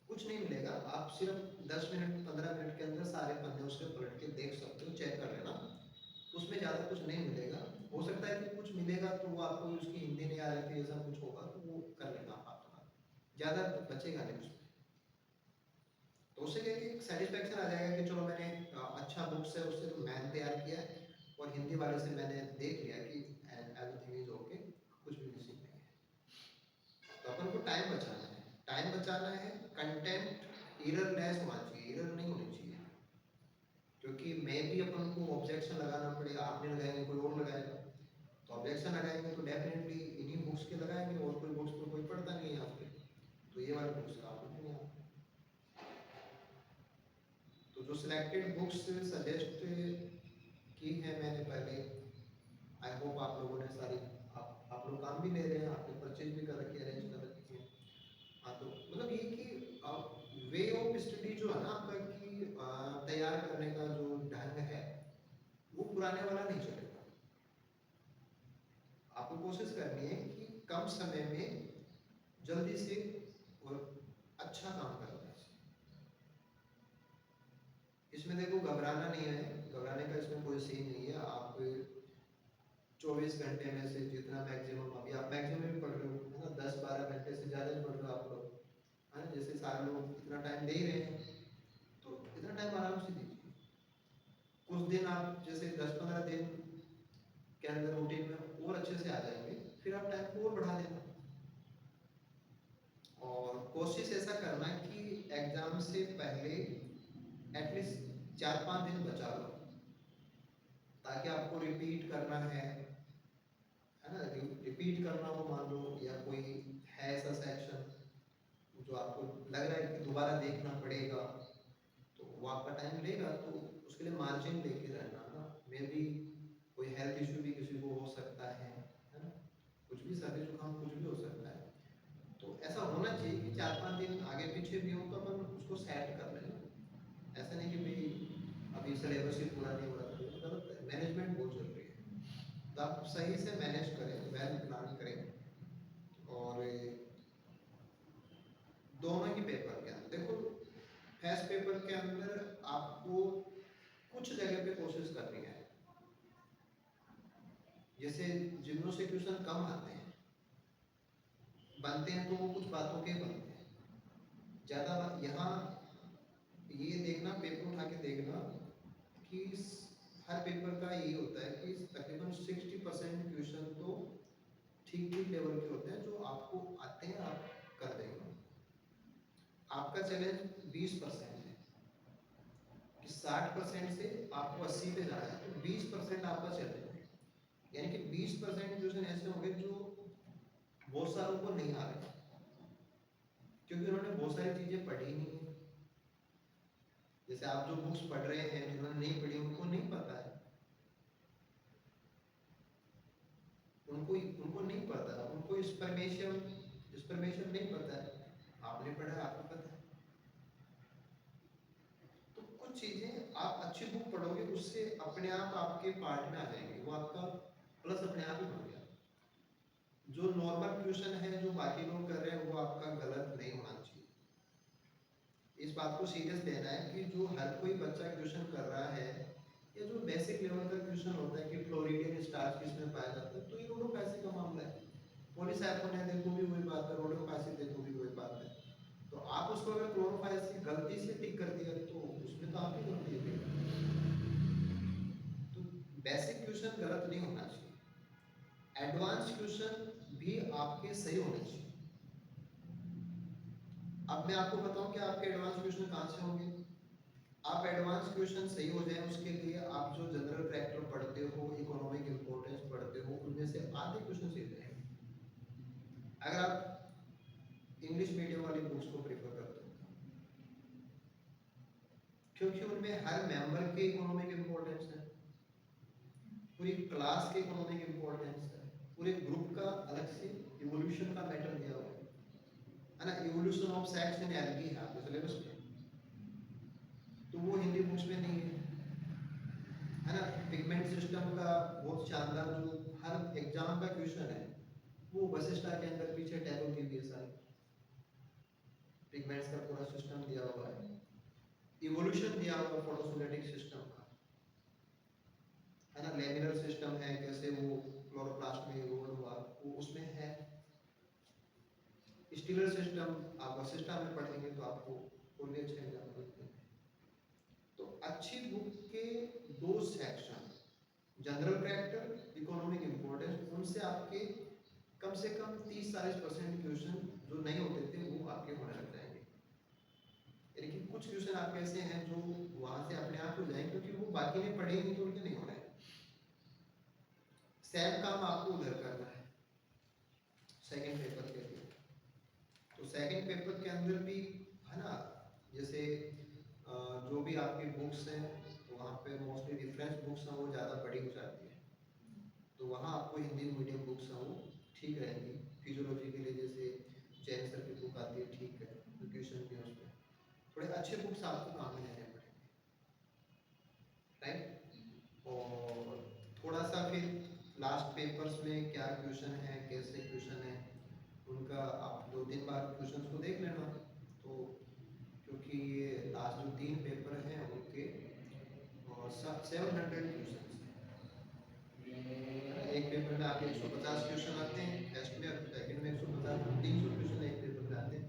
कुछ नहीं मिलेगा। आप सिर्फ 10 मिनट 15 मिनट के अंदर सारे पन्ने उसके पलट के देख सकते हो, चेक कर लेना, उसमें ज़्यादा कुछ नहीं मिलेगा। हो सकता है कि कुछ मिलेगा तो वो आपको उसकी हिंदी नहीं आ रही थी ऐसा कुछ होगा तो वो कर लेना आप, ज़्यादा बचेगा नहीं उसमें। तो उससे क्या कि सेटिस्फेक्शन आ जाएगा कि चलो मैंने अच्छा बुक्स है उससे तो मैंने तैयार किया है और हिंदी वाले से मैंने देख लिया कि एवरीथिंग इज ओके, कुछ भी मिसिंग नहीं है। तो अपन को टाइम बचाना है, टाइम बचाना है, कंटेंट एरर लेस होना चाहिए, एरर नहीं होनी चाहिए, क्योंकि मैं भी अपन को ऑब्जेक्शन लगाना पड़ेगा, आप नहीं लगाएंगे कोई और लगाएगा, तो ऑब्जेक्शन लगाएंगे तो डेफिनेटली इन्हीं बुक्स के लगाएंगे और कोई बुक्स तो कोई पढ़ता नहीं है यहाँ पे, तो ये वाले बुक्स काम नहीं है। तो जो सिलेक्टेड बुक्स सजेस्ट की है मैंने पहले, आई होप आप लोगों ने सारी, आप लोग काम भी ले रहे हैं, आपने परचेज भी कर रखी है, अरेंज कर रखी है। हाँ तो मतलब ये कि वे ऑफ स्टडी जो है ना आपका कि तैयार करने का जो ढंग है वो पुराने वाला नहीं चलेगा। आपको कोशिश करनी है कि कम समय में जल्दी से और अच्छा काम करना है। इसमें देखो घबराना नहीं है, घबराने का इसमें कोई सीन नहीं है। आप 24 घंटे में से जितना मैक्सिमम, अभी आप मैक्सिमम भी पढ़ रहे हो है ना, 10-12 घंटे से ज़्यादा ही पढ़ रहे हो आप लोग, है ना, जैसे सारे लोग इतना टाइम दे ही रहे हैं तो इतना टाइम आराम से दीजिए। कुछ दिन आप जैसे 10-15 दिन के अंदर रूटीन में और अच्छे से आ जाएंगे, फिर आप टाइम को और बढ़ा देना। और कोशिश ऐसा करना कि एग्ज़ाम से पहले एटलीस्ट 4-5 दिन बचा लो, ताकि आपको रिपीट करना है ना, रिपीट करना हो मान लो, या कोई है ऐसा सेक्शन जो आपको लग रहा है कि दोबारा देखना पड़ेगा, तो वो आपका टाइम लेगा, तो उसके लिए मार्जिन लेके रहना ना। मे बी कोई हेल्थ इशू भी किसी को हो सकता है ना, कुछ भी सर्दी जुकाम कुछ भी हो सकता है। तो ऐसा होना चाहिए कि 4-5 दिन आगे पीछे भी हो तो अपन उसको सेट कर लें। ऐसा नहीं कि भाई अभी सिलेबस ही पूरा नहीं हो रहा, तो गलत है। मैनेजमेंट बहुत जरूरी है, तो आप सही से मैनेज करें, वेल प्लान करें। और दोनों ही पेपर के अंदर देखो, फर्स्ट पेपर के अंदर आपको कुछ जगह पे कोशिश करनी है, जैसे जिनों से क्वेश्चन कम आते हैं बनते हैं, तो वो कुछ बातों के बनते हैं ज़्यादा। यहाँ ये देखना, पेपर उठा के देखना कि हर पेपर का यही होता है कि तकरीबन 60% क्वेश्चन तो ठीक ठीक लेवल के होते हैं, जो आपको आते हैं आप कर देंगे। आपका चैलेंज 20% है कि 60% से आपको 80 पे जाना है, तो 20% आपका चैलेंज है। यानी कि 20% क्वेश्चन ऐसे होंगे जो बहुत सारों को नहीं आ रहे, क्योंकि उन्होंने बहुत सारी चीज़ें पढ़ी नहीं है। जैसे आप जो बुक्स पढ़ रहे हैं, जिन्होंने नहीं पढ़ी उनको नहीं पता है, उनको उनको नहीं पता, उनको इंफॉर्मेशन नहीं पता है। आपने पढ़ा है, आपको पता है। तो कुछ चीज़ें आप अच्छी बुक पढ़ोगे, उससे अपने आप आपके पार्ट में आ जाएंगे, वो आपका प्लस अपने आप ही बन गया। जो नॉर्मल क्वेश्चन है जो बाकी लोग कर रहे हैं, वो आपका गलत नहीं होना चाहिए। इस बात को सीरियस लेना है कि जो हर कोई बच्चा क्वेश्चन कर रहा है, या जो बेसिक लेवल का क्वेश्चन होता है कि फ्लोरीडियन स्टार्च किसमें पाया जाता है, तो ये रोडोपैसी का मामला है। पॉलीसाइफोन है, देखो भी वही बात है, रोडोपैसी देखो भी वही बात है। तो आप उसको अगर क्लोरोफाइस गलती से टिक कर दिया, तो उसमें तो आप ही गलती है। तो बेसिक क्वेश्चन गलत नहीं होना चाहिए, एडवांस क्वेश्चन भी आपके सही होने चाहिए। अब मैं आपको बताऊं कि आपके एडवांस क्वेश्चन कहाँ से होंगे। आप एडवांस क्वेश्चन सही हो जाए, उसके लिए आप जो जनरल कैरेक्टर पढ़ते हो, इकोनॉमिक इंपॉर्टेंस पढ़ते हो, उनमें से आधे क्वेश्चन सही जाएंगे। अगर आप इंग्लिश मीडियम वाली बुक्स को प्रेफर करते हो, क्योंकि उनमें हर मेंबर के इकोनॉमिक इंपॉर्टेंस है, पूरी क्लास के इकोनॉमिक इंपॉर्टेंस है, पूरे ग्रुप का अलग से इवोल्यूशन का मैटर दिया हुआ है ना। Evolution of sex in algae है आपके सिलेबस में, तो वो हिंदी बुक्स में नहीं है ना। पिगमेंट सिस्टम का बहुत शानदार जो हर एग्जाम का क्वेश्चन है, वो वशिष्ठा के अंदर पीछे टैगोर की भी सारी पिगमेंट्स का पूरा सिस्टम दिया हुआ है, इवोल्यूशन दिया हुआ फोटोसिंथेटिक सिस्टम का, है ना। लेमिनर सिस्टम है, कैसे वो क्लोरोप्लास्ट में इवोल्व हुआ, वो उसमें है। स्टीलर सिस्टम आप वशिष्ठा में पढ़ेंगे तो आपको पूरे अच्छे एग्जाम्पल मिलेंगे। तो अच्छी बुक के दो section, general character, economic importance, उनसे आपके कम से कम 30-40% क्वेश्चन जो नहीं होते थे वो आपके होने लग जाएंगे। यानी कि कुछ क्वेश्चन आपके ऐसे हैं जो वहां से अपने आप हो जाएंगे, क्योंकि वो बाकी ने पढ़े नहीं तो उनके नहीं हो रहे। सेम काम आपको उधर करना है सेकंड पेपर के लिए। तो सेकंड पेपर के अंदर भी है ना, जैसे जो भी आपकी बुक्स हैं, वहाँ पे मोस्टली रेफरेंस बुक्स हैं, वो ज़्यादा बड़ी हो जाती है, तो वहाँ आपको हिंदी मीडियम बुक्स हैं वो ठीक रहेंगी। फिजियोलॉजी के लिए जैसे जैन सर की बुक आती है, ठीक है, क्वेश्चन भी उसमें थोड़े अच्छे बुक्स आपको काम में लेने पड़ेंगे, राइट। और थोड़ा सा फिर लास्ट पेपर्स में क्या क्वेश्चन है, कैसे क्वेश्चन है, उनका आप 2-3 बार क्वेश्चन को देख लेना। तो क्योंकि ये लास्ट जो 3 पेपर हैं उनके 700 क्वेश्चन हैं। एक पेपर में आपके 150 क्वेश्चन आते हैं टेस्ट में, सेकंड में 150, 300 क्वेश्चन एक पेपर में आते हैं।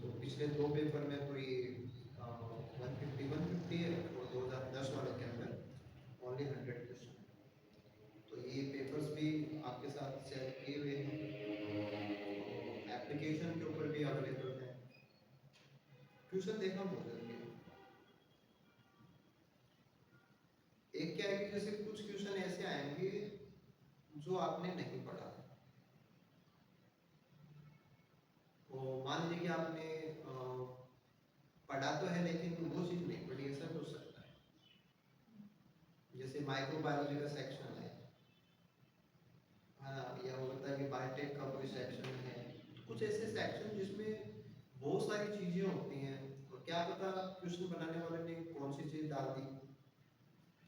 तो पिछले 2 पेपर में तो ये 150 है, और 2010 वाले के अंदर ओनली 100 क्वेश्चन। तो ये पेपर्स भी आपके साथ शेयर किए हुए हैं, एप्लीकेशन के ऊपर भी अवेलेबल है। क्वेश्चन देखना बहुत जरूरी है। जो आपने नहीं पढ़ा। तो मान लीजिए कि आपने पढ़ा तो है लेकिन वो चीज़ नहीं पढ़ी, ऐसा भी हो सकता है। जैसे माइक्रोबायोलॉजी का सेक्शन है हाँ, या हो सकता है कि बायोटेक का कोई सेक्शन है, तो कुछ ऐसे सेक्शन जिसमें बहुत सारी चीज़ें होती हैं और क्या पता क्वेश्चन बनाने वाले ने कौन सी चीज़ डाल दी,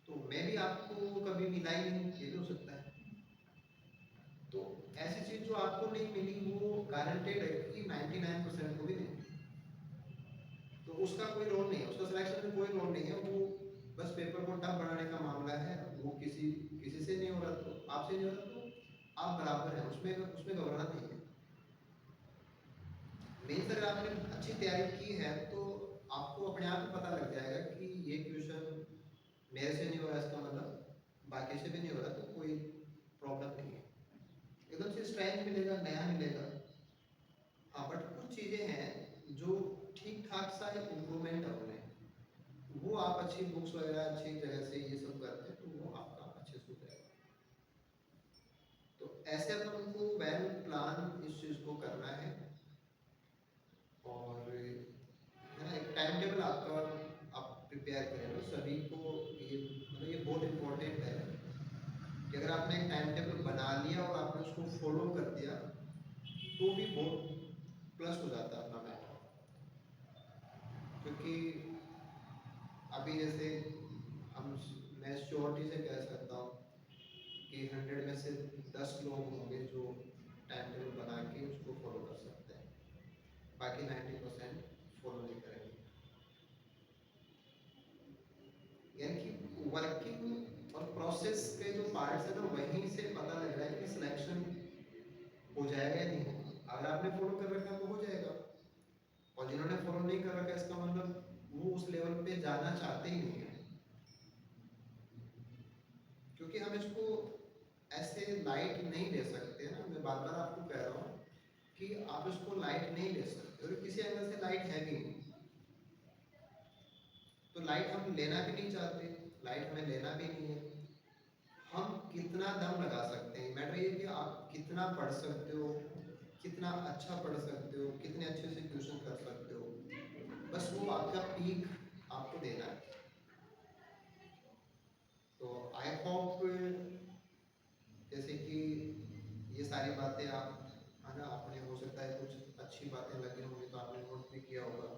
तो मैं भी आपको कभी मिला ही नहीं, ये भी हो सकता है। तो ऐसी चीज़ जो आपको नहीं मिली वो गारंटेड है कि 99% को भी नहीं, तो उसका कोई रोल नहीं है, उसका सिलेक्शन में कोई रोल नहीं है, वो बस पेपर को टफ बनाने का मामला है। वो किसी किसी से नहीं हो रहा तो आपसे नहीं हो रहा, तो आप बराबर हैं, उसमें उसमें घबराना नहीं है। मेन अगर आपने अच्छी तैयारी की है तो आपको अपने आप ही पता लग जाएगा कि ये क्वेश्चन मेरे से नहीं हो रहा, इसका मतलब बाकी से भी नहीं हो रहा, तो कोई प्रॉब्लम नहीं है। एकदम से स्ट्रेंथ मिलेगा, नया मिलेगा। हाँ, बट कुछ चीज़ें हैं जो ठीक ठाक सा इम्प्रूवमेंट है उनमें, वो आप अच्छी बुक्स वगैरह अच्छी जगह से ये सब करते हैं तो वो आपका अच्छे से हो जाएगा। तो ऐसे अपन को वेल प्लान इस चीज़ को करना है, और है ना, एक टाइम टेबल आपका आप प्रिपेयर करें। तो सभी को ये मतलब ये बहुत इम्पोर्टेंट है कि अगर आपने एक टाइम टेबल बना लिया और आपने उसको फॉलो कर दिया तो भी बहुत प्लस हो जाता है अपना मैटर। क्योंकि अभी जैसे हम मैं श्योरिटी से कह सकता हूँ कि 100 में से 10 लोग होंगे जो टाइम टेबल बना के उसको फॉलो कर सकते हैं, बाकी 90% फॉलो नहीं करेंगे। यानी कि वर्किंग और प्रोसेस के जो पार्ट्स है ना, वहीं से पता लग रहा है कि सिलेक्शन हो जाएगा या नहीं होगा। अगर आपने फॉलो कर रखा है तो हो जाएगा, और जिन्होंने फॉलो नहीं कर रखा है इसका मतलब वो उस लेवल पे जाना चाहते ही नहीं है। क्योंकि हम इसको ऐसे लाइट नहीं ले सकते ना, मैं बार बार आपको कह रहा हूँ कि आप इसको लाइट नहीं ले सकते, और किसी एंगल से लाइट है भी नहीं। तो लाइट हम लेना भी नहीं चाहते, लाइट हमें लेना भी नहीं है। हम कितना दम लगा सकते हैं, मैटर ये कि आप कितना पढ़ सकते हो, कितना अच्छा पढ़ सकते हो, कितने अच्छे से क्वेश्चन कर सकते हो, बस वो आपका पीक आपको देना है। तो आई होप जैसे कि ये सारी बातें आप है ना, आपने हो सकता है कुछ अच्छी बातें लगी होंगी तो आपने नोट भी किया होगा,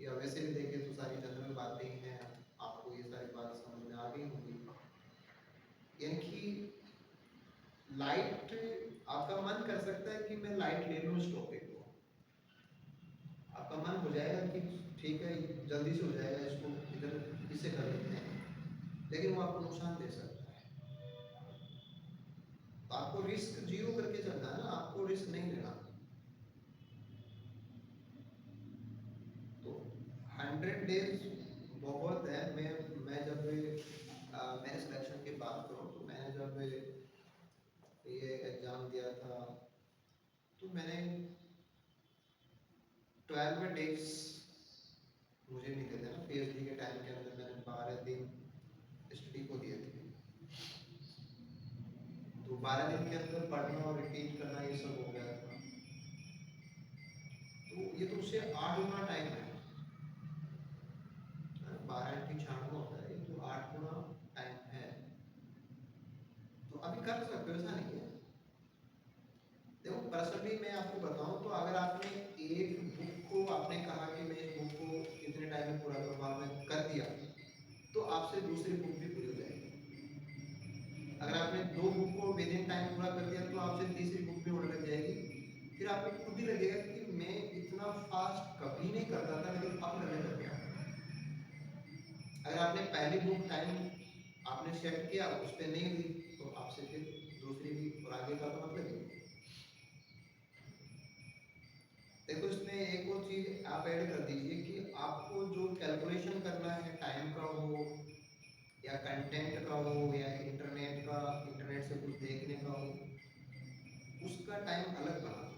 या वैसे भी देखें तो सारी जनरल बातें ही हैं, आपको ये सारी बातें समझ में आ गई होंगी। यानी कि लाइट आपका मन कर सकता है कि मैं लाइट ले लूँ इस टॉपिक को, आपका मन हो जाएगा कि ठीक है जल्दी से हो जाएगा, इसको इधर इससे कर लेते हैं, लेकिन वो आपको नुकसान दे सकता है। तो आपको रिस्क जीरो करके चलना है ना, आपको रिस्क नहीं लेना। तो 100 डेज बहुत है। मैं जब मैंने सिलेक्शन की बात करूँ तो मैंने जब ये एग्ज़ाम दिया था तो मैंने 12 डेज मुझे मिले थे ना, पीएचडी के टाइम के अंदर मैंने 12 दिन स्टडी को दिए थे। तो 12 दिन के अंदर पढ़ना और रिपीट करना ये सब हो गया था, तो ये तो उससे 8 गुना टाइम है। 12 की 96 होता है, तो 8 गुना टाइम है। तो अभी कर सकते हो, ऐसा नहीं है। देखो पर्सनली मैं आपको बताऊं तो अगर आपने एक बुक को आपने कहा कि मैं इस बुक को इतने टाइम में पूरा करूँगा, आपने कर दिया तो आपसे दूसरी बुक भी पूरी हो जाएगी। अगर आपने 2 बुक को विद इन टाइम पूरा कर दिया तो आपसे तीसरी बुक भी होने लग जाएगी। फिर आपको खुद ही लगेगा कि मैं इतना फास्ट कभी नहीं करता था लेकिन अब करने लग गया। अगर आपने पहली बुक टाइम आपने सेट किया, उस पर नहीं हुई तो आपसे फिर दूसरी भी और आगे का तो मतलब ही। देखो इसमें एक और चीज़ आप ऐड कर दीजिए कि आपको जो कैलकुलेशन करना है टाइम का हो या कंटेंट का हो या इंटरनेट से कुछ देखने का हो, उसका टाइम अलग बना दो।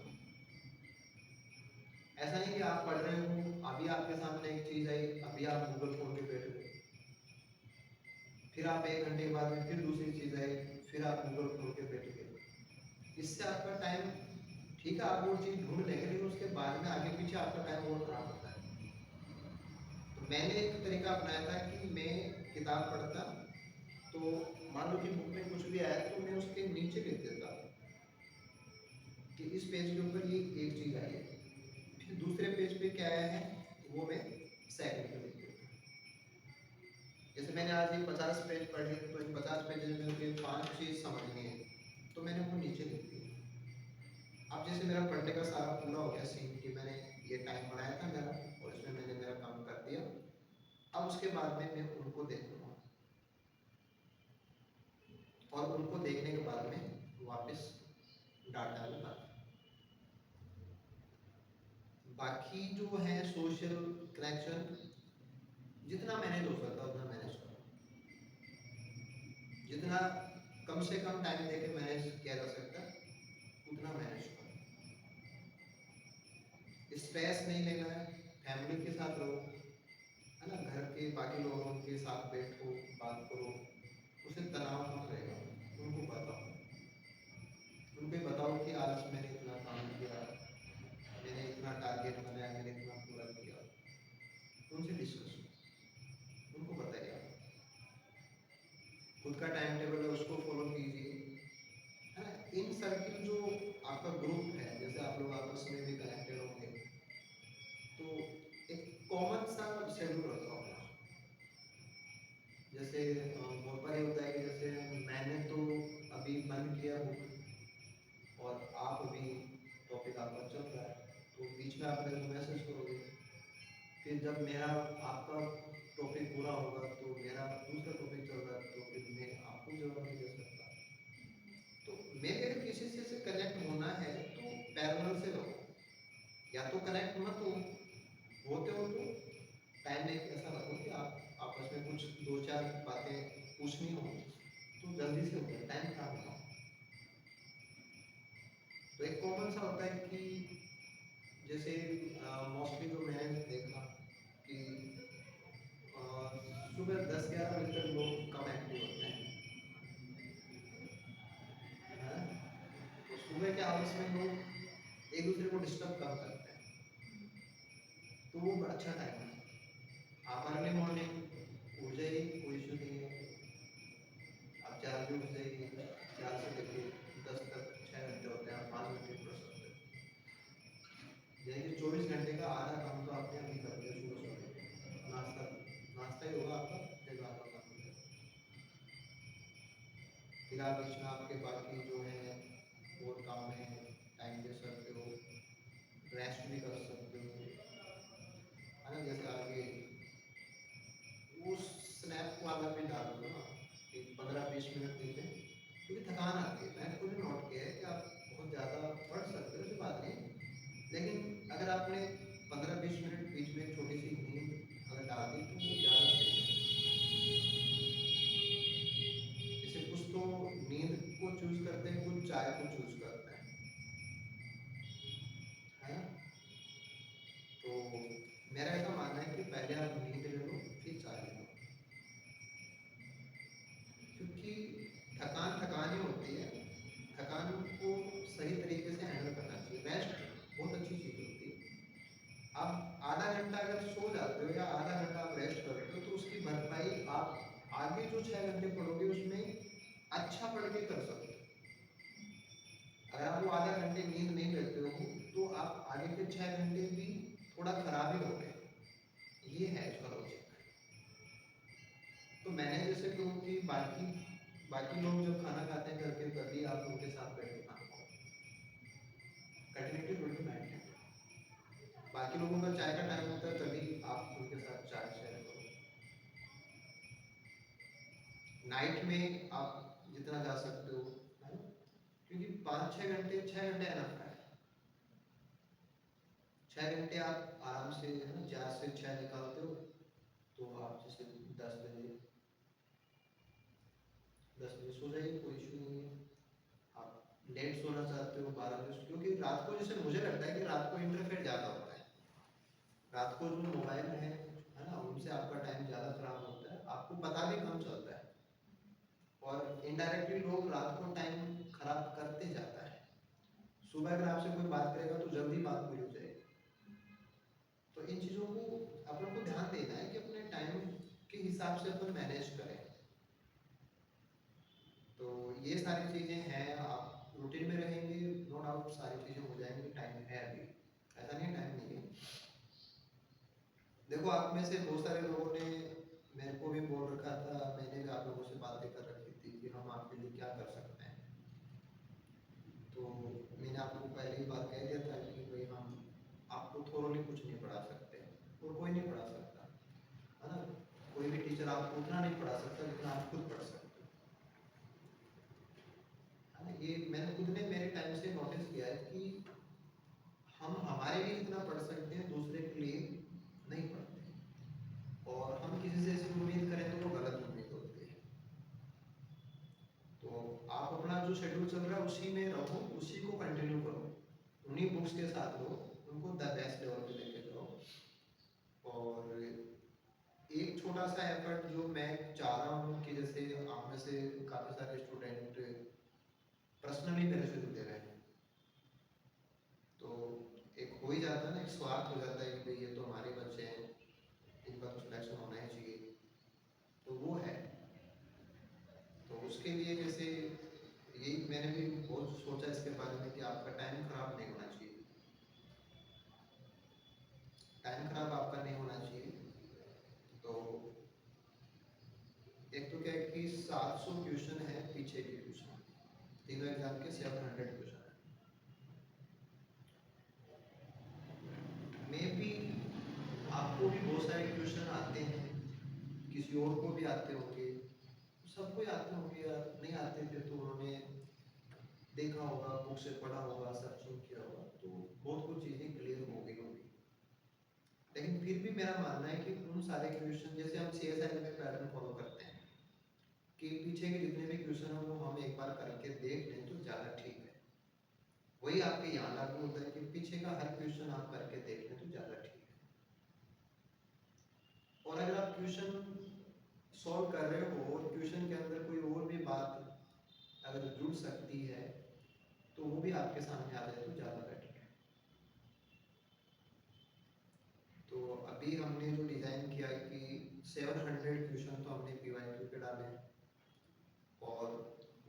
ऐसा नहीं कि आप पढ़ रहे हो, अभी आपके सामने एक चीज़ आई, अभी आप गूगल खोल के बैठ गए, फिर आप 1 घंटे के बाद में फिर दूसरी चीज़ आई, फिर आप गूगल खोल के बैठ गए। इससे आपका टाइम, ठीक है आप वो चीज़ ढूंढ लेंगे लेकिन उसके बाद में आगे पीछे आपका टाइम और खराब होता है। तो मैंने एक तरीका अपनाया था कि मैं किताब पढ़ता, तो मान लो कि बुक में कुछ भी आया तो मैं उसके नीचे लिख देता कि इस पेज के ऊपर ये एक चीज़ आई है, फिर दूसरे पेज पे क्या आया है वो मैं सेकंड पे लिख देता। जैसे मैंने आज ये 50 पेज पढ़े तो इन 50 पेज में मुझे 5 चीज़ समझनी है तो मैंने वो नीचे लिख दी। अब जैसे मेरा पढ़ने का सारा पूरा हो गया सीन कि मैंने ये टाइम बनाया था मेरा और इसमें मैंने मेरा काम कर दिया, अब उसके बाद में मैं उनको देखूंगा और उनको देखने के बाद में वापस डाटा लगा। बाकी जो है सोशल कनेक्शन जितना मैनेज हो सकता उतना मैनेज करो, जितना कम से कम टाइम देके मैनेज किया जा सकता उतना मैनेज करो। स्ट्रेस नहीं लेना है, फैमिली के साथ रहो, है ना, घर के बाकी लोगों के साथ बैठो बात करो, उसे तनाव कम रहेगा। उनको बताओ, उनको बताओ कि आज मैंने इतना काम किया, मैंने इतना टारगेट बनाया, मैंने इतना पूरा किया, उनसे डिस्कस, उनको बताइए। खुद का टाइम टेबल है उसको फॉलो कीजिए, है ना। इन सर्किल जो आपका ग्रुप है, जैसे आप लोग आपस में भी कनेक्टेड होंगे तो एक कॉमन सा शेड्यूल रखो अपना। जैसे बहुत बार ये होता है कि जैसे मैंने तो अभी बंद किया बुक और आप अभी टॉपिक आपका चल रहा है तो बीच में आप मेरे को मैसेज करोगे, फिर जब मेरा आपका टॉपिक पूरा होगा तो मेरा दूसरा टॉपिक चल रहा है तो फिर मैं आपको जवाब नहीं दे सकता। तो मेरे अगर किसी से कनेक्ट होना है तो पैरेलल से रहो, या तो कनेक्ट मत हो, होते हो तो टाइम एक ऐसा रखो कि आप आपस में कुछ दो चार बातें पूछनी हो तो जल्दी से हो जाए, टाइम खराब ना हो। तो एक कॉमन सा होता है कि जैसे मोस्टली जो मैंने देखा कि सुबह 10-11 बजे तक लोग कम एक्टिव होते हैं, है ना? तो सुबह के आवर्स में लोग एक दूसरे को डिस्टर्ब कम करते हैं, तो वो बड़ा अच्छा टाइम है। आप अर्ली मॉर्निंग उठ जाइए, कोई इशू नहीं है, आप 4 बजे उठ जाइए, 4 से लेके 10 तक 6 घंटे होते हैं, आप 5 घंटे पढ़ सकते हैं। यानी कि 24 घंटे का आधा काम तो आपने अभी कर दिया सुबह सुबह, नाश्ता नाश्ता ही होगा आपका, फिर आपका काम हो जाएगा। फिर आप बीच में आपके बाकी जो है और काम है टाइम दे सकते हो, रेस्ट भी कर सकते हो, है ना। जैसे आगे उस स्नैप को अगर भी डाल दो ना कि 15-20 मिनट देखें, क्योंकि थकान आती है। मैंने खुद नोट किया है कि आप बहुत ज़्यादा पढ़ सकते हो, ऐसी बात नहीं, लेकिन अगर आपने 15-20 मिनट बीच में एक छोटी सी नींद अगर डाल दी तो वो ज़्यादा सही है। जैसे कुछ तो नींद को चूज करते हैं, कुछ चाय को चूज करते हैं, है ना। तो मेरा ऐसा मानना है कि पहले आप नींद ले लो फिर चाय ले लो, क्योंकि थकान थकान ही होती है। थकान को सही तरीके से हैंडल करना चाहिए। रेस्ट बहुत अच्छी चीज़ होती है। आप आधा घंटा अगर सो जाते हो या आधा घंटा आप रेस्ट करते हो तो उसकी भरपाई आप आगे जो 6 घंटे पढ़ोगे उसमें अच्छा पढ़ के कर सकते हो। अगर आप वो आधा घंटे नींद नहीं लेते हो तो आप आगे के 6 घंटे भी थोड़ा खराब ही होंगे। ये है इसका लॉजिक। तो मैंने जैसे कहा कि बाकी बाकी लोग जब खाना खाते हैं करके तभी आप उनके साथ बैठ के खाना खाओ, कंटिन्यूटी थोड़ी बनाए हैं। बाकी लोगों का चाय का टाइम होता है तभी आप उनके साथ चाय शेयर करो। नाइट में आप जितना जा सकते हो, है ना, क्योंकि 5-6 घंटे 6 घंटे एनफ है। 6 घंटे आप आराम से, है ना, 4 से 6 निकालते हो तो आप जैसे 10 बजे सो जाइए, कोई इशू नहीं है। आप लेट सोना चाहते हो 12 बजे, क्योंकि रात को जैसे मुझे लगता है कि रात को इंटरफेयर ज़्यादा होता है। रात को जो मोबाइल है ना, उनसे आपका टाइम ज़्यादा खराब होता है, आपको पता भी कम चलता है और इनडायरेक्टली लोग रात को टाइम खराब करते जाता है। सुबह अगर आपसे कोई बात करेगा तो जल्दी बात पूरी हो जाएगी। तो इन चीज़ों को अपन को ध्यान देना है कि अपने टाइम के हिसाब से अपन मैनेज करें। तो ये सारी चीज़ें हैं, आप रूटीन में रहेंगे नो डाउट सारी चीज़ें हो जाएंगी, टाइम है अभी, ऐसा नहीं टाइम नहीं है। देखो आप में से बहुत सारे लोगों ने मेरे को भी बोल रखा था, मैंने भी आप लोगों से बातें कर रखी थी कि हम आपके लिए क्या कर सकते हैं। तो मैंने आपको पहले ही बात कह दिया था कि भाई हम आपको थोरोली कुछ नहीं पढ़ा सकते और कोई नहीं पढ़ा सकता, है ना। कोई भी टीचर आपको उतना नहीं पढ़ा सकता जितना आप खुद पढ़ सकते हो, है ना। ये मैंने खुद ने मेरे टाइम से नोटिस किया है कि हम हमारे लिए जितना पढ़ सकते हैं दूसरे के लिए नहीं पढ़ते, और हम किसी से ऐसी उम्मीद करें तो वो गलत उम्मीद होती है। तो आप अपना जो शेड्यूल चल रहा है उसी में रहो, उसी को कंटिन्यू करो, उन्हीं बुक्स के साथ रहो, उनको द बेस्ट लेवल पे लेके जाओ। और एक छोटा सा एफर्ट जो मैं चाह रहा हूँ कि जैसे आप में से काफ़ी सारे स्टूडेंट पर्सनली मेरे से जुड़े रहे हैं, तो एक हो ही जाता है ना, एक स्वार्थ हो जाता है कि भाई ये तो हमारे बच्चे हैं, इनका तो सिलेक्शन होना ही चाहिए, तो वो है। तो उसके लिए जैसे यही मैंने भी बहुत सोचा इसके बारे में कि आपका टाइम खराब नहीं होना चाहिए, टाइम खराब आपका नहीं होना चाहिए। तो एक तो क्या है कि 700 क्वेश्चन है पीछे के क्वेश्चन, तीनों एग्जाम के 700 क्वेश्चन है। मे बी आपको भी बहुत सारे क्वेश्चन आते हैं, किसी और को भी आते होंगे, सबको ही आते होंगे, या नहीं आते थे तो उन्होंने देखा होगा, बुक से पढ़ा होगा, सर्चिंग किया होगा, तो बहुत कुछ चीज़ें क्लियर हो गई होंगी। लेकिन फिर भी मेरा मानना है कि उन सारे क्वेश्चन, जैसे हम CSIL में पैटर्न फॉलो करते हैं कि पीछे के जितने भी क्वेश्चन हैं वो हम एक बार करके देख लें तो ज़्यादा ठीक है। वही आपके यहाँ लागू होता है कि पीछे का हर क्वेश्चन आप करके देख लें तो ज़्यादा ठीक है। और अगर आप क्वेश्चन सॉल्व कर रहे हो और क्वेश्चन के अंदर कोई और भी बात अगर जुड़ सकती है तो वो भी आपके सामने आ जाए तो ज़्यादा बेटर है। तो अभी हमने जो डिज़ाइन किया है कि 700 क्वेश्चन तो हमने PYQ पे डाले हैं, और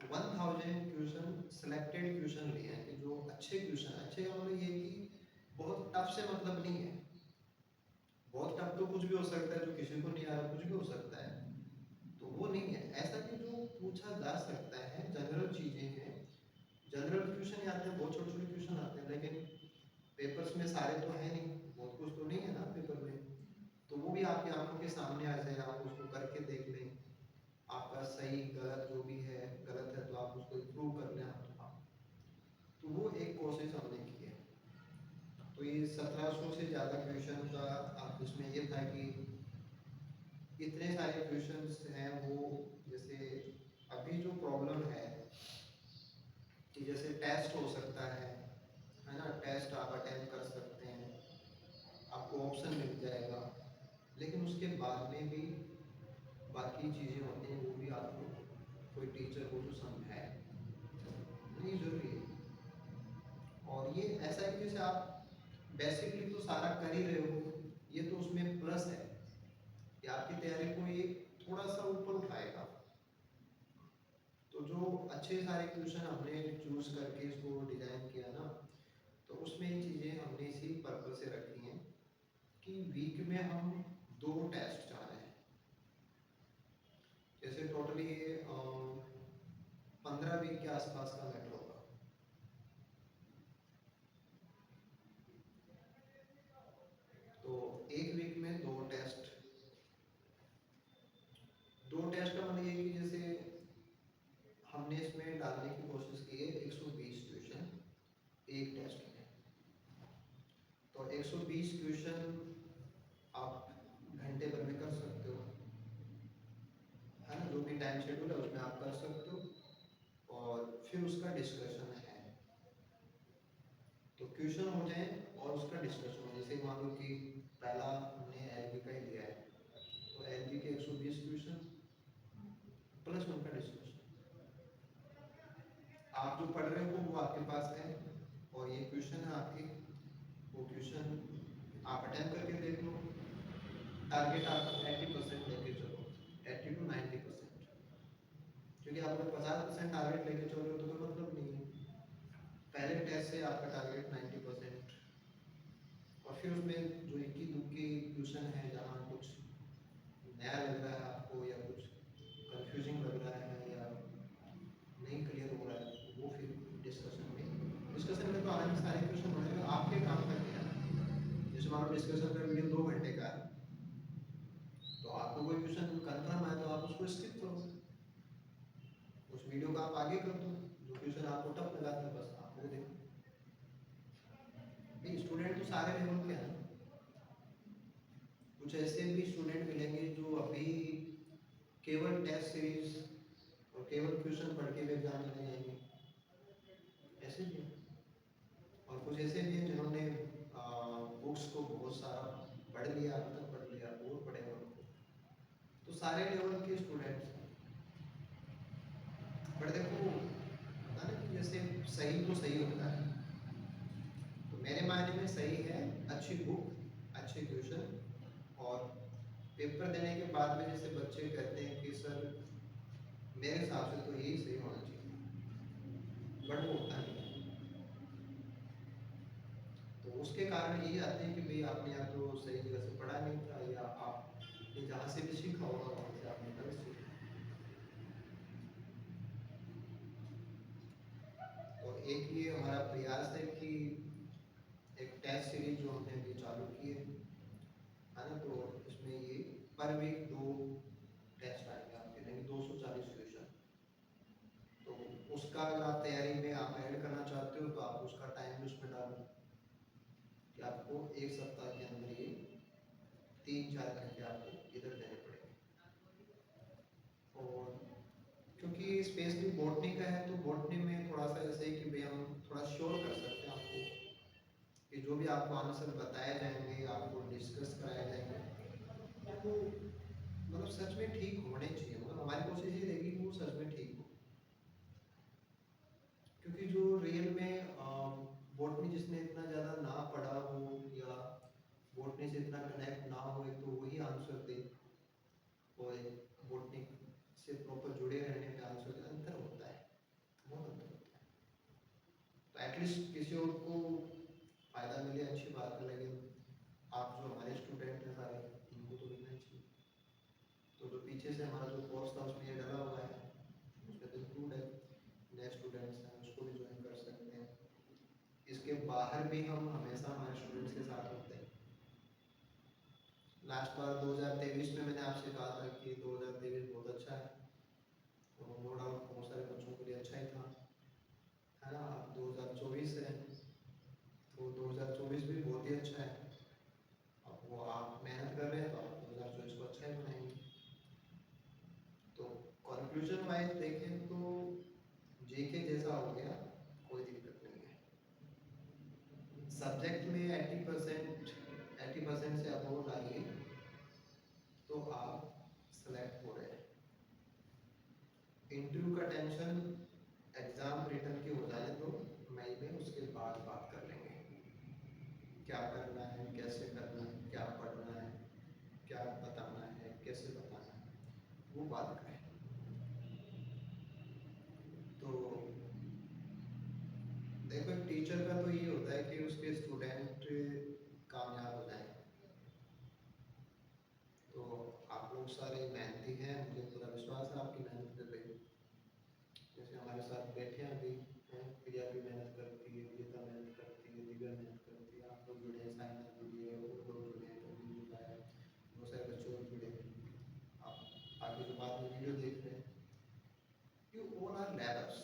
1000 क्वेश्चन सिलेक्टेड क्वेश्चन लिए हैं कि जो अच्छे क्वेश्चन, अच्छे का मतलब ये कि बहुत टफ से मतलब नहीं है, बहुत टफ तो कुछ भी हो सकता है, जो किसी को नहीं आ रहा कुछ भी हो सकता है, तो वो नहीं है। ऐसा कि जो पूछा जा सकता है, जनरल चीज़ें हैं, जनरल क्वेश्चन आते हैं, बहुत छोटे छोटे क्वेश्चन आते हैं, लेकिन पेपर्स में सारे तो है नहीं, बहुत कुछ तो नहीं है ना पेपर में, तो वो भी आपकी आंखों के सामने आ जाए, आप उसको करके देख लें, आपका सही गलत जो भी है, गलत है तो आप उसको इम्प्रूव कर लें हाथों हाथ। तो वो एक कोशिश हमने की है। तो ये 1700 से ज़्यादा क्वेश्चन का आप इसमें ये था कि इतने सारे क्वेश्चंस हैं, वो जैसे अभी जो प्रॉब्लम है कि जैसे टेस्ट हो सकता है ना, टेस्ट आप अटेंड कर सकते हैं, आपको ऑप्शन मिल जाएगा, लेकिन उसके बाद में भी बाकी चीज़ें होती हैं, वो भी आपको कोई टीचर हो जो समझाए, नहीं ज़रूरी है। और ये ऐसा है कि जैसे आप बेसिकली तो सारा कर ही रहे हो, ये तो उसमें प्लस है कि आपकी तैयारी को ये थोड़ा सा ऊपर उठाएगा। तो जो अच्छे सारे क्वेश्चन हमने चूज करके इसको डिज़ाइन किया ना, तो उसमें ये चीज़ें हमने इसी पर्पज से रखी हैं कि वीक में हम 2 टेस्ट चाह रहे हैं। जैसे टोटली 15 वीक के आसपास का मैटर होगा। तो एक वीक में 2 टेस्ट, 2 टेस्ट का मतलब ये कि जैसे हमने इसमें डालने की कोशिश की है 120 क्वेश्चन एक टेस्ट में। तो 120 क्वेश्चन आप घंटे भर में कर सकते हो, है ना, जो भी टाइम शेड्यूल है उसमें आप कर सकते हो, और फिर उसका डिस्कशन है। तो क्वेश्चन हो जाए और उसका डिस्कशन हो, जैसे मान लो कि पहला हमने एलजी का ही लिया है, तो एलजी के 120 क्वेश्चन प्लस उनका डिस्कशन, आप जो पढ़ रहे हो वो आपके पास है, और ये क्वेश्चन है आपकी, वो क्वेश्चन आप अटेम्प्ट करके देख लो। टारगेट आपको 80% लेके चलो, 80 to 90%, क्योंकि आप अगर 50% टारगेट लेके चल रहे हो तो कोई मतलब नहीं है। पहले टेस्ट से आपका टारगेट 90%, और फिर उसमें जो इक्की दुक्की क्वेश्चन है जहाँ कुछ नया लग रहा है आपको या कुछ कंफ्यूजिंग लग रहा है या नहीं क्लियर हो रहा है, वो फिर डिस्कशन में तो आने सारे क्वेश्चन होने में आपके काम का क्या है। जैसे मान लो डिस्कशन का वीडियो 2 घंटे का है, तो आपको कोई क्वेश्चन कंफर्म है तो आप उसको स्किप करो, उस वीडियो का आप आगे कर दो। जो क्वेश्चन आपको टफ लगा था बस आप वो देखो। नहीं, स्टूडेंट तो सारे लेवल के हैं, कुछ ऐसे भी स्टूडेंट मिलेंगे जो अभी केवल टेस्ट सीरीज और केवल क्वेश्चन पढ़ के भी एग्जाम देने जाएंगे, ऐसे भी हैं। और कुछ ऐसे भी हैं जिन्होंने बुक्स को बहुत सारा पढ़ लिया, अब तक पढ़ लिया, और पढ़ेगा उनको। तो सारे लेवल के स्टूडेंट्स हैं। पर देखो पता ना कि जैसे सही तो सही होता है, तो मेरे मायने में सही है अच्छी बुक, अच्छे क्वेश्चन, और पेपर देने के बाद में जैसे बच्चे कहते हैं कि सर मेरे हिसाब से तो यही सही होना चाहिए, बट वो होता नहीं है। तो उसके कारण यही आते हैं कि भाई आपने या तो सही जगह से पढ़ा नहीं था, या आपने जहाँ से भी सीखा होगा वहाँ से आपने गलत सीखा। तो एक ये हमारा प्रयास है कि एक टेस्ट सीरीज जो हमने अभी चालू की है ना, तो इसमें ये पर वीक 2 टेस्ट आएंगे आपके, यानी 240 क्वेश्चन। तो उसका अगर आप तैयारी में आप ऐड करना चाहते हो तो आप उसका टाइम भी उसमें डालो कि आपको एक सप्ताह के अंदर ये 3-4 घंटे आपको इधर देने पड़ेंगे। और क्योंकि स्पेशली बॉटनी का है तो बॉटनी में थोड़ा सा ऐसे ही कि भाई हम थोड़ा श्योर कर सकते हैं आपको कि जो भी आपको आंसर बताए जाएंगे, आपको डिस्कस कराए जाएंगे, वो मतलब सच में ठीक होने चाहिए। मतलब हमारी कोशिश ये रहेगी कि वो सच में ठीक हो, क्योंकि जो रियल में बॉटनी जिसने इतना ज़्यादा ना पढ़ा हो या बॉटनी से इतना कनेक्ट ना हो तो वही आंसर दे, और एक बॉटनी से प्रॉपर जुड़े रहने का आंसर का अंतर होता है, बहुत अंतर होता है। तो एटलीस्ट किसी और को फ़ायदा मिले, अच्छी बात है, लेकिन आप जो हमारे स्टूडेंट हैं सारे, इनको तो मिलना ही चाहिए। तो जो पीछे से हमारा जो कोर्स था उसमें ये डला हुआ है, उसमें तो इंक्लूड है, नए स्टूडेंट्स हैं उसको भी ज्वाइन कर सकते हैं। इसके बाहर भी हम हमेशा हमारे स्टूडेंट्स के साथ होते हैं। लास्ट बार 2023 में मैंने आपसे कहा था कि 2023 बहुत अच्छा है, तो नो डाउट बहुत सारे बच्चों के लिए अच्छा ही था, है ना। अब 2024 है तो 2024 भी बहुत ही अच्छा है। अब वो आप मेहनत कर रहे हैं तो आप 2024 को अच्छा ही बनाएंगे। तो कंक्लूजन वाइज देखें तो जेके जैसा हो गया, कोई दिक्कत नहीं है। सब्जेक्ट में 80% से अबोव लाइए तो आप सेलेक्ट हो रहे हैं। इंटरव्यू का टेंशन एग्जाम रिटर्न की हो जाए तो मई में, उसके बाद बात कर लेंगे क्या करना है, कैसे करना है, क्या पढ़ना है, क्या बताना है, कैसे बताना है, वो बात करें। तो देखो एक टीचर का तो ये होता है कि उसके स्टूडेंट कामयाब हो जाए। तो आप लोग सारे मेहनती हैं, मुझे पूरा विश्वास है आपकी मेहनत पे। जैसे हमारे साथ बैठे अभी हैं, प्रिया भी मेहनत करती है, गीता मेहनत करती है, दिव्या मेहनत करती है, आप लोग जुड़े हैं, साइना जुड़ी है, और लोग जुड़े हैं, कभी जुड़ा है, बहुत सारे बच्चे और जुड़े हैं। आप आगे जो बाद में वीडियो देख रहे हैं, यू ऑल आर लर्नर्स।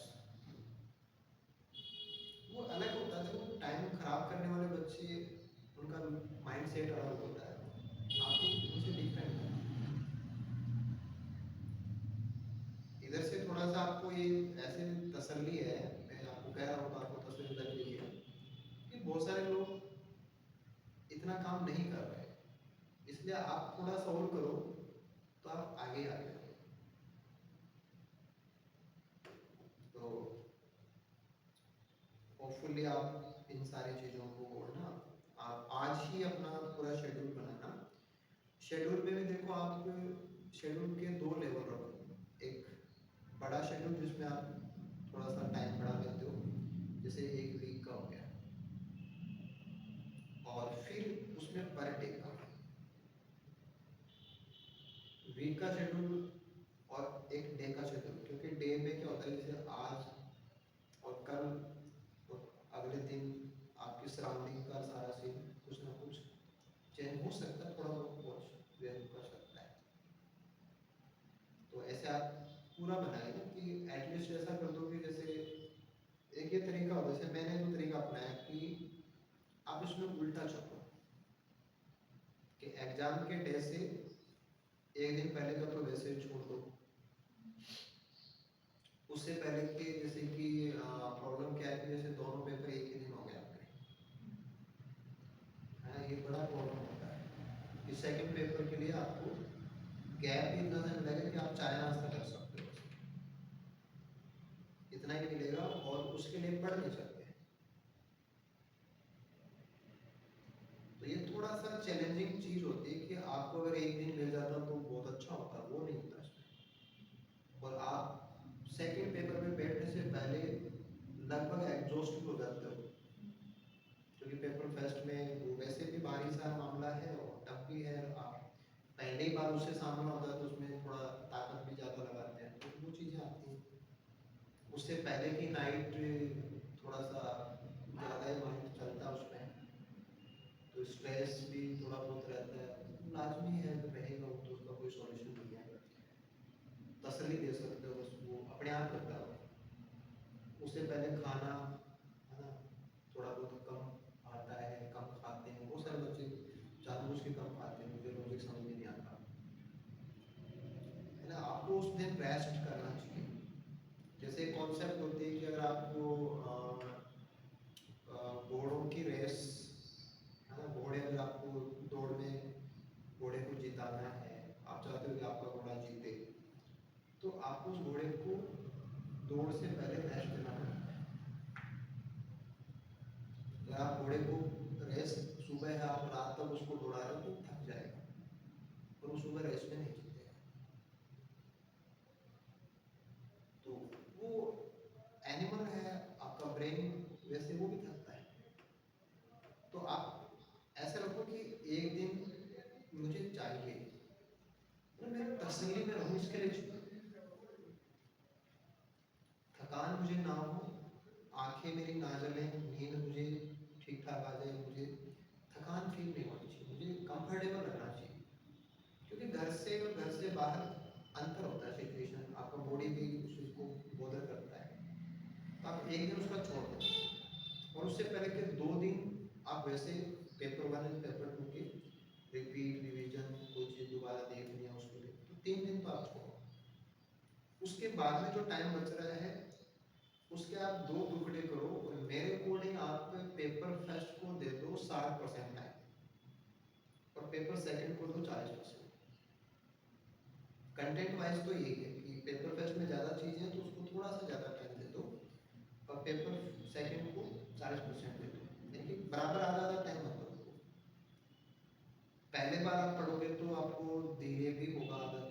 वो अलग होता है, वो टाइम खराब करने वाले बच्चे, उनका माइंड सेट अलग होता है, आप लोग उनसे डिफरेंट है। इधर से थोड़ा सा आपको ये ऐसे तसल्ली है, मैं आपको कह रहा हूँ तो आपको तसल्ली लग रही है कि बहुत सारे लोग इतना काम नहीं कर रहे, इसलिए आप थोड़ा सा और करो तो आप आगे आ जाओगे। तो होपफुली आप इन सारी चीज़ों को ना आप आज ही अपना पूरा शेड्यूल बनाना। शेड्यूल में भी देखो आप शेड्यूल के 2 लेवल रखो। एक बड़ा शेड्यूल जिसमें आप थोड़ा सा टाइम बढ़ा लेते हो, जैसे 1 वीक का हो गया, और फिर उसमें पर डे का, वीक का शेड्यूल और एक डे का शेड्यूल। क्योंकि डे में क्या होता है, जैसे आज और कल और अगले दिन आपकी सराउंडिंग का सारा सीन कुछ ना कुछ चेंज हो सकता है, थोड़ा बहुत वेरी कर सकता है। तो ऐसे आप पूरा बनाए ना कि एटलीस्ट ऐसा कर दो कि जैसे एक ये तरीका हो, जैसे मैंने जो तरीका अपनाया कि आप इसमें उल्टा चलो कि एग्जाम के डे से एक दिन पहले का तो वैसे ही छोड़ दो। उससे पहले के जैसे कि प्रॉब्लम क्या है कि जैसे दोनों पेपर एक ही दिन हो गए आपके, है ना, ये बड़ा प्रॉब्लम होता है कि सेकंड पेपर के लिए आपको गैप भी इतना सा मिलेगा कि आप चाय नाश्ता कर सकते हो, इतना ही मिलेगा, और उसके लिए पढ़ नहीं सकते। तो ये थोड़ा सा चैलेंजिंग चीज होती है कि आपको अगर एक दिन मिल जाता तो बहुत अच्छा होता, वो नहीं होता इसमें। और आप सेकंड पेपर में बैठने से पहले लगभग एग्जॉस्ट भी हो जाते हो, क्योंकि पेपर फेस्ट में वो वैसे भी भारी सा मामला है और टफ भी है। आप पहले ही बार उससे सामना होता है तो उसमें थोड़ा ताकत भी ज़्यादा लगाते हैं, तो वो चीज़ें आती हैं। उससे पहले की नाइट थोड़ा सा ज़्यादा ही माइंड चलता है उसमें, तो स्ट्रेस भी थोड़ा बहुत रहता है, लाजमी है, रहेगा वो, तो उसका कोई सॉल्यूशन नहीं है। तसल्ली दे सकते हो बस, वो अपने आप करता है। उससे पहले खाना, है ना, थोड़ा बहुत कम आता है, कम खाते हैं, बहुत सारे बच्चे जानबूझ के कम खाते हैं, मुझे लॉजिक समझ में नहीं आता, है ना। आपको उस दिन रेस्ट करना चाहिए। जैसे कॉन्सेप्ट होती है कि अगर आपको घोड़ों की रेस, है ना, घोड़े अगर आपको दौड़ में घोड़े को जिताना है, आप चाहते हो कि आपका घोड़ा जीते, तो आपको उस घोड़े को दौड़ से पहले रेस्ट देना पड़ता है। अगर आप घोड़े को रेस सुबह है, आप रात तक उसको दौड़ा रहे हो तो थक जाएगा, और वो सुबह रेस में नहीं जीतेगा। तो वो एनिमल है, आपका ब्रेन वैसे वो भी थकता है। तो आप ऐसा रखो कि एक दिन मुझे चाहिए, मतलब मैं तसल्ली में रहूँ, इसके लिए थकान मुझे ना हो, आंखें मेरी ना जलें, नींद मुझे ठीक ठाक आ जाए, मुझे थकान फील नहीं होनी चाहिए, मुझे कंफर्टेबल रहना चाहिए। क्योंकि घर से और घर से बाहर अंतर होता है सिचुएशन, आपका बॉडी भी उस चीज़ को बॉदर करता है। तो आप एक दिन उसका छोड़ दो, और उससे पहले के 2 दिन आप वैसे पेपर 1 एंड पेपर 2 के रिपीट रिवीजन कोई चीज़ दोबारा देख लिया उसके लिए, तो 3 दिन तो आप छोड़ो। उसके बाद में जो टाइम बच रहा है उसके आप 2 टुकड़े करो, और मेरे अकॉर्डिंग आप पेपर फर्स्ट को दे दो 60% टाइम, और पेपर सेकंड को दो 40%। कंटेंट वाइज तो यही है कि पेपर फर्स्ट में ज़्यादा चीज़ें हैं तो उसको थोड़ा सा ज़्यादा टाइम दे दो, और पेपर सेकंड को 40% दे दो, यानी कि बराबर आधा आधा टाइम मत दो उसको। पहले बार आप पढ़ोगे तो आपको धीरे भी होगा आदत,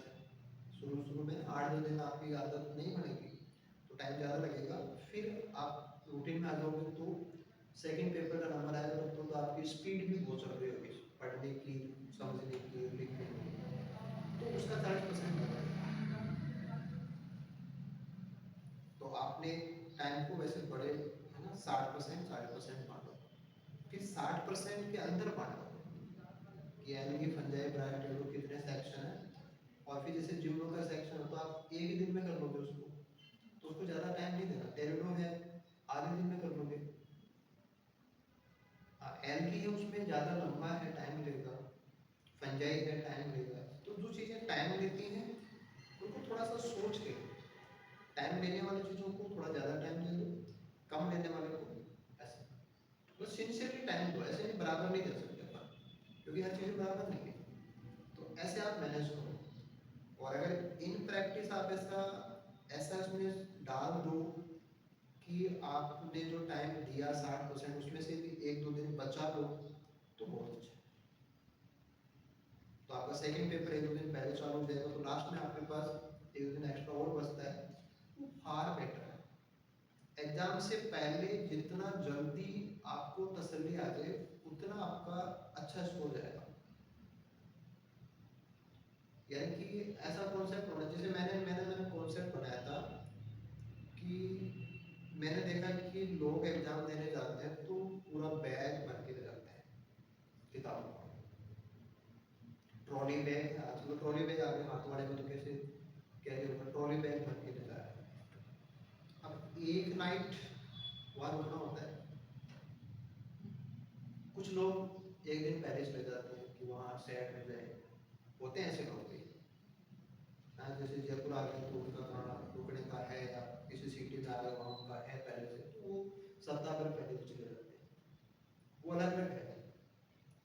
शुरू शुरू में 8-9 दिन आपकी आदत नहीं बनेगी, तो टाइम ज़्यादा लगेगा। फिर आप रूटीन में आ जाओगे तो सेकंड पेपर का नंबर आएगा तो आपकी स्पीड भी बहुत चल रही होगी पढ़ने की, समझने की, लिखने की, तो उसका 40% बढ़ेगा। तो आपने टाइम को वैसे बड़े, है ना, 60% 40% बांटो, फिर 60% के अंदर बांटो कि यानी कि फंजाई ब्राइट कितने सेक्शन है, और फिर जैसे जिम्नो का सेक्शन हो तो आप एक ही दिन में कर लोगे उसको, तो उसको ज़्यादा टाइम नहीं देना। टेरिडो है, आधे दिन में कर लोगे। एल की है, उसमें ज़्यादा लंबा है, टाइम लेगा। फंजाई है, टाइम लेगा। तो जो चीज़ें टाइम लेती हैं उनको थोड़ा सा सोच के, टाइम लेने वाली चीज़ों को थोड़ा ज़्यादा टाइम दे दो, कम लेने वाले को ऐसे, तो सिंसियरली टाइम दो, ऐसे नहीं बराबर नहीं दे सकते पर, क्योंकि हर चीज़ बराबर नहीं है। तो ऐसे आप मैनेज करो, और अगर इन प्रैक्टिस आप ऐसा ऐसा इसमें डाल दो कि कि आपने जो टाइम दिया 60% उसमें से भी 1-2 दिन बचा लो तो बहुत अच्छा है। तो आपका सेकंड पेपर 1-2 दिन पहले चालू हो जाएगा तो लास्ट में आपके पास 1-2 दिन एक्स्ट्रा और बचता है, वो फार बेटर है। एग्जाम से पहले जितना जल्दी आपको तसल्ली आ जाए उतना आपका अच्छा स्कोर जाएगा। यानी कि ऐसा कॉन्सेप्ट होना, जैसे मैंने कॉन्सेप्ट बनाया था कि मैंने देखा कि लोग एग्जाम देने जाते हैं तो पूरा बैग भर के ले जाते हैं किताबों का, ट्रॉली बैग है आजकल, ट्रॉली बैग आ गए हाथ वाले में, तो कैसे क्या होगा, ट्रॉली बैग भर के ले जा रहे हैं। अब एक नाइट वहाँ रुकना होता है, कुछ लोग एक दिन पहले चले जाते हैं कि वहाँ सेट हो जाए, होते हैं ऐसे लोग भी। हाँ, जैसे जयपुर आ गए तो उनका खाना रुकने का है, या किसी सिटी में आ गए वहाँ उनका है पहले से, तो वो सप्ताह भर पहले चले जाते हैं, वो अलग अलग है।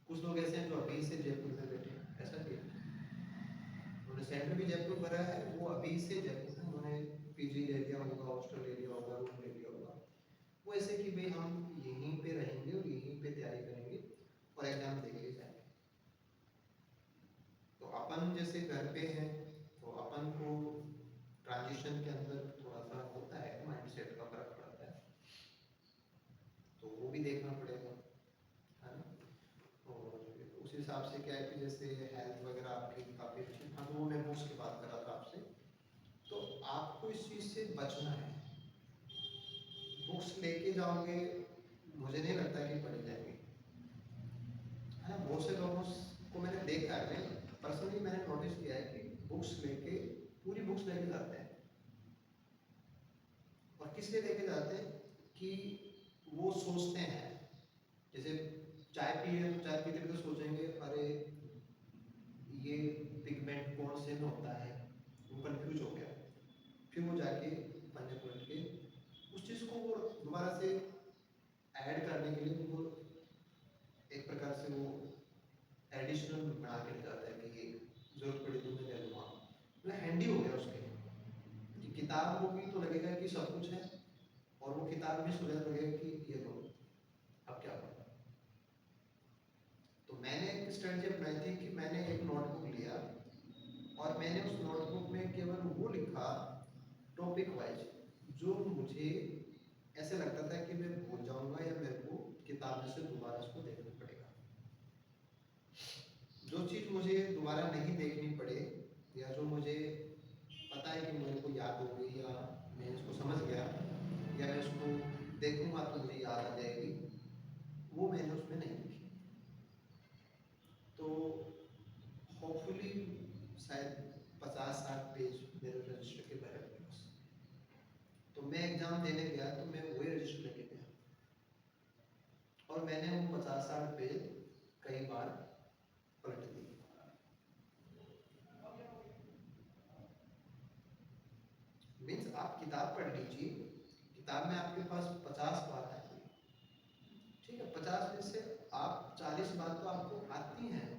कुछ लोग ऐसे हैं जो अभी से जयपुर में बैठे हैं, ऐसा भी है, उन्होंने सेंटर भी जयपुर भरा है, वो अभी से जयपुर में उन्होंने पीजी ले लिया होगा, हॉस्टल ले लिया होगा, रूम ले लिया होगा, वो ऐसे कि भाई हम यहीं पे रहेंगे और यहीं पे तैयारी करेंगे और एग्जाम दे के जाएंगे। तो अपन जैसे घर पे हैं तो अपन को ट्रांजिशन के अंदर थोड़ा सा होता है, माइंडसेट का फर्क पड़ता है, तो वो भी देखना पड़ेगा, है ना। और उस हिसाब से क्या है कि जैसे हेल्थ वगैरह आपकी काफ़ी अच्छी, हाँ तो वो मैं बुक्स की बात कर रहा था आपसे, तो आपको इस चीज़ से बचना है। बुक्स लेके जाओगे, मुझे नहीं लगता कि पढ़ जाएंगे, है ना। बहुत से लोगों को मैंने देखा है, पर्सनली मैंने नोटिस किया है कि बुक्स लेके, पूरी बुक्स लेके जाते हैं, और किस लिए लेके जाते हैं कि वो सोचते हैं, जैसे चाय पिए तो चाय पीते तो सोचेंगे अरे ये पिगमेंट कौन से में होता है, वो कंफ्यूज हो गया, फिर वो जाके पन्ने पलट के उस चीज़ को वो दोबारा से ऐड करने के लिए वो एक प्रकार से वो एडिशनल बना के जाता है कि ये जरूरत पड़ी तो मैं ले लूँगा, मतलब हैंडी हो गया उसके कि किताब होगी तो लगेगा कि सब कुछ है, और वो किताब भी सुबह लगेगा कि ये लो अब क्या पढ़ना। तो मैंने एक स्ट्रेटजी अपनाई थी कि मैंने एक नोटबुक लिया और मैंने उस नोटबुक में केवल वो लिखा टॉपिक वाइज जो मुझे ऐसे लगता था कि मैं भूल जाऊंगा या मेरे को किताब में से दोबारा उसको देखना पड़ेगा। जो चीज़ मुझे दोबारा नहीं देखनी पड़े, या जो मुझे पता है कि मेरे को याद हो गई, या मैं इसको समझ गया, या मैं इसको देखूंगा तो मुझे याद आ जाएगी, वो मैंने उसमें नहीं लिखी। तो होपफुली शायद 50-60 पेज मेरे रजिस्टर के भरे हुए बस। तो मैं एग्ज़ाम देने गया तो मैं वही रजिस्टर लेके गया, और मैंने वो 50-60 पेज कई बार पलट दिए। मीन्स आप किताब पढ़ लीजिए, किताब में आपके पास 50 बात आती है, ठीक है, 50 में से आप 40 बात तो आपको आती हैं,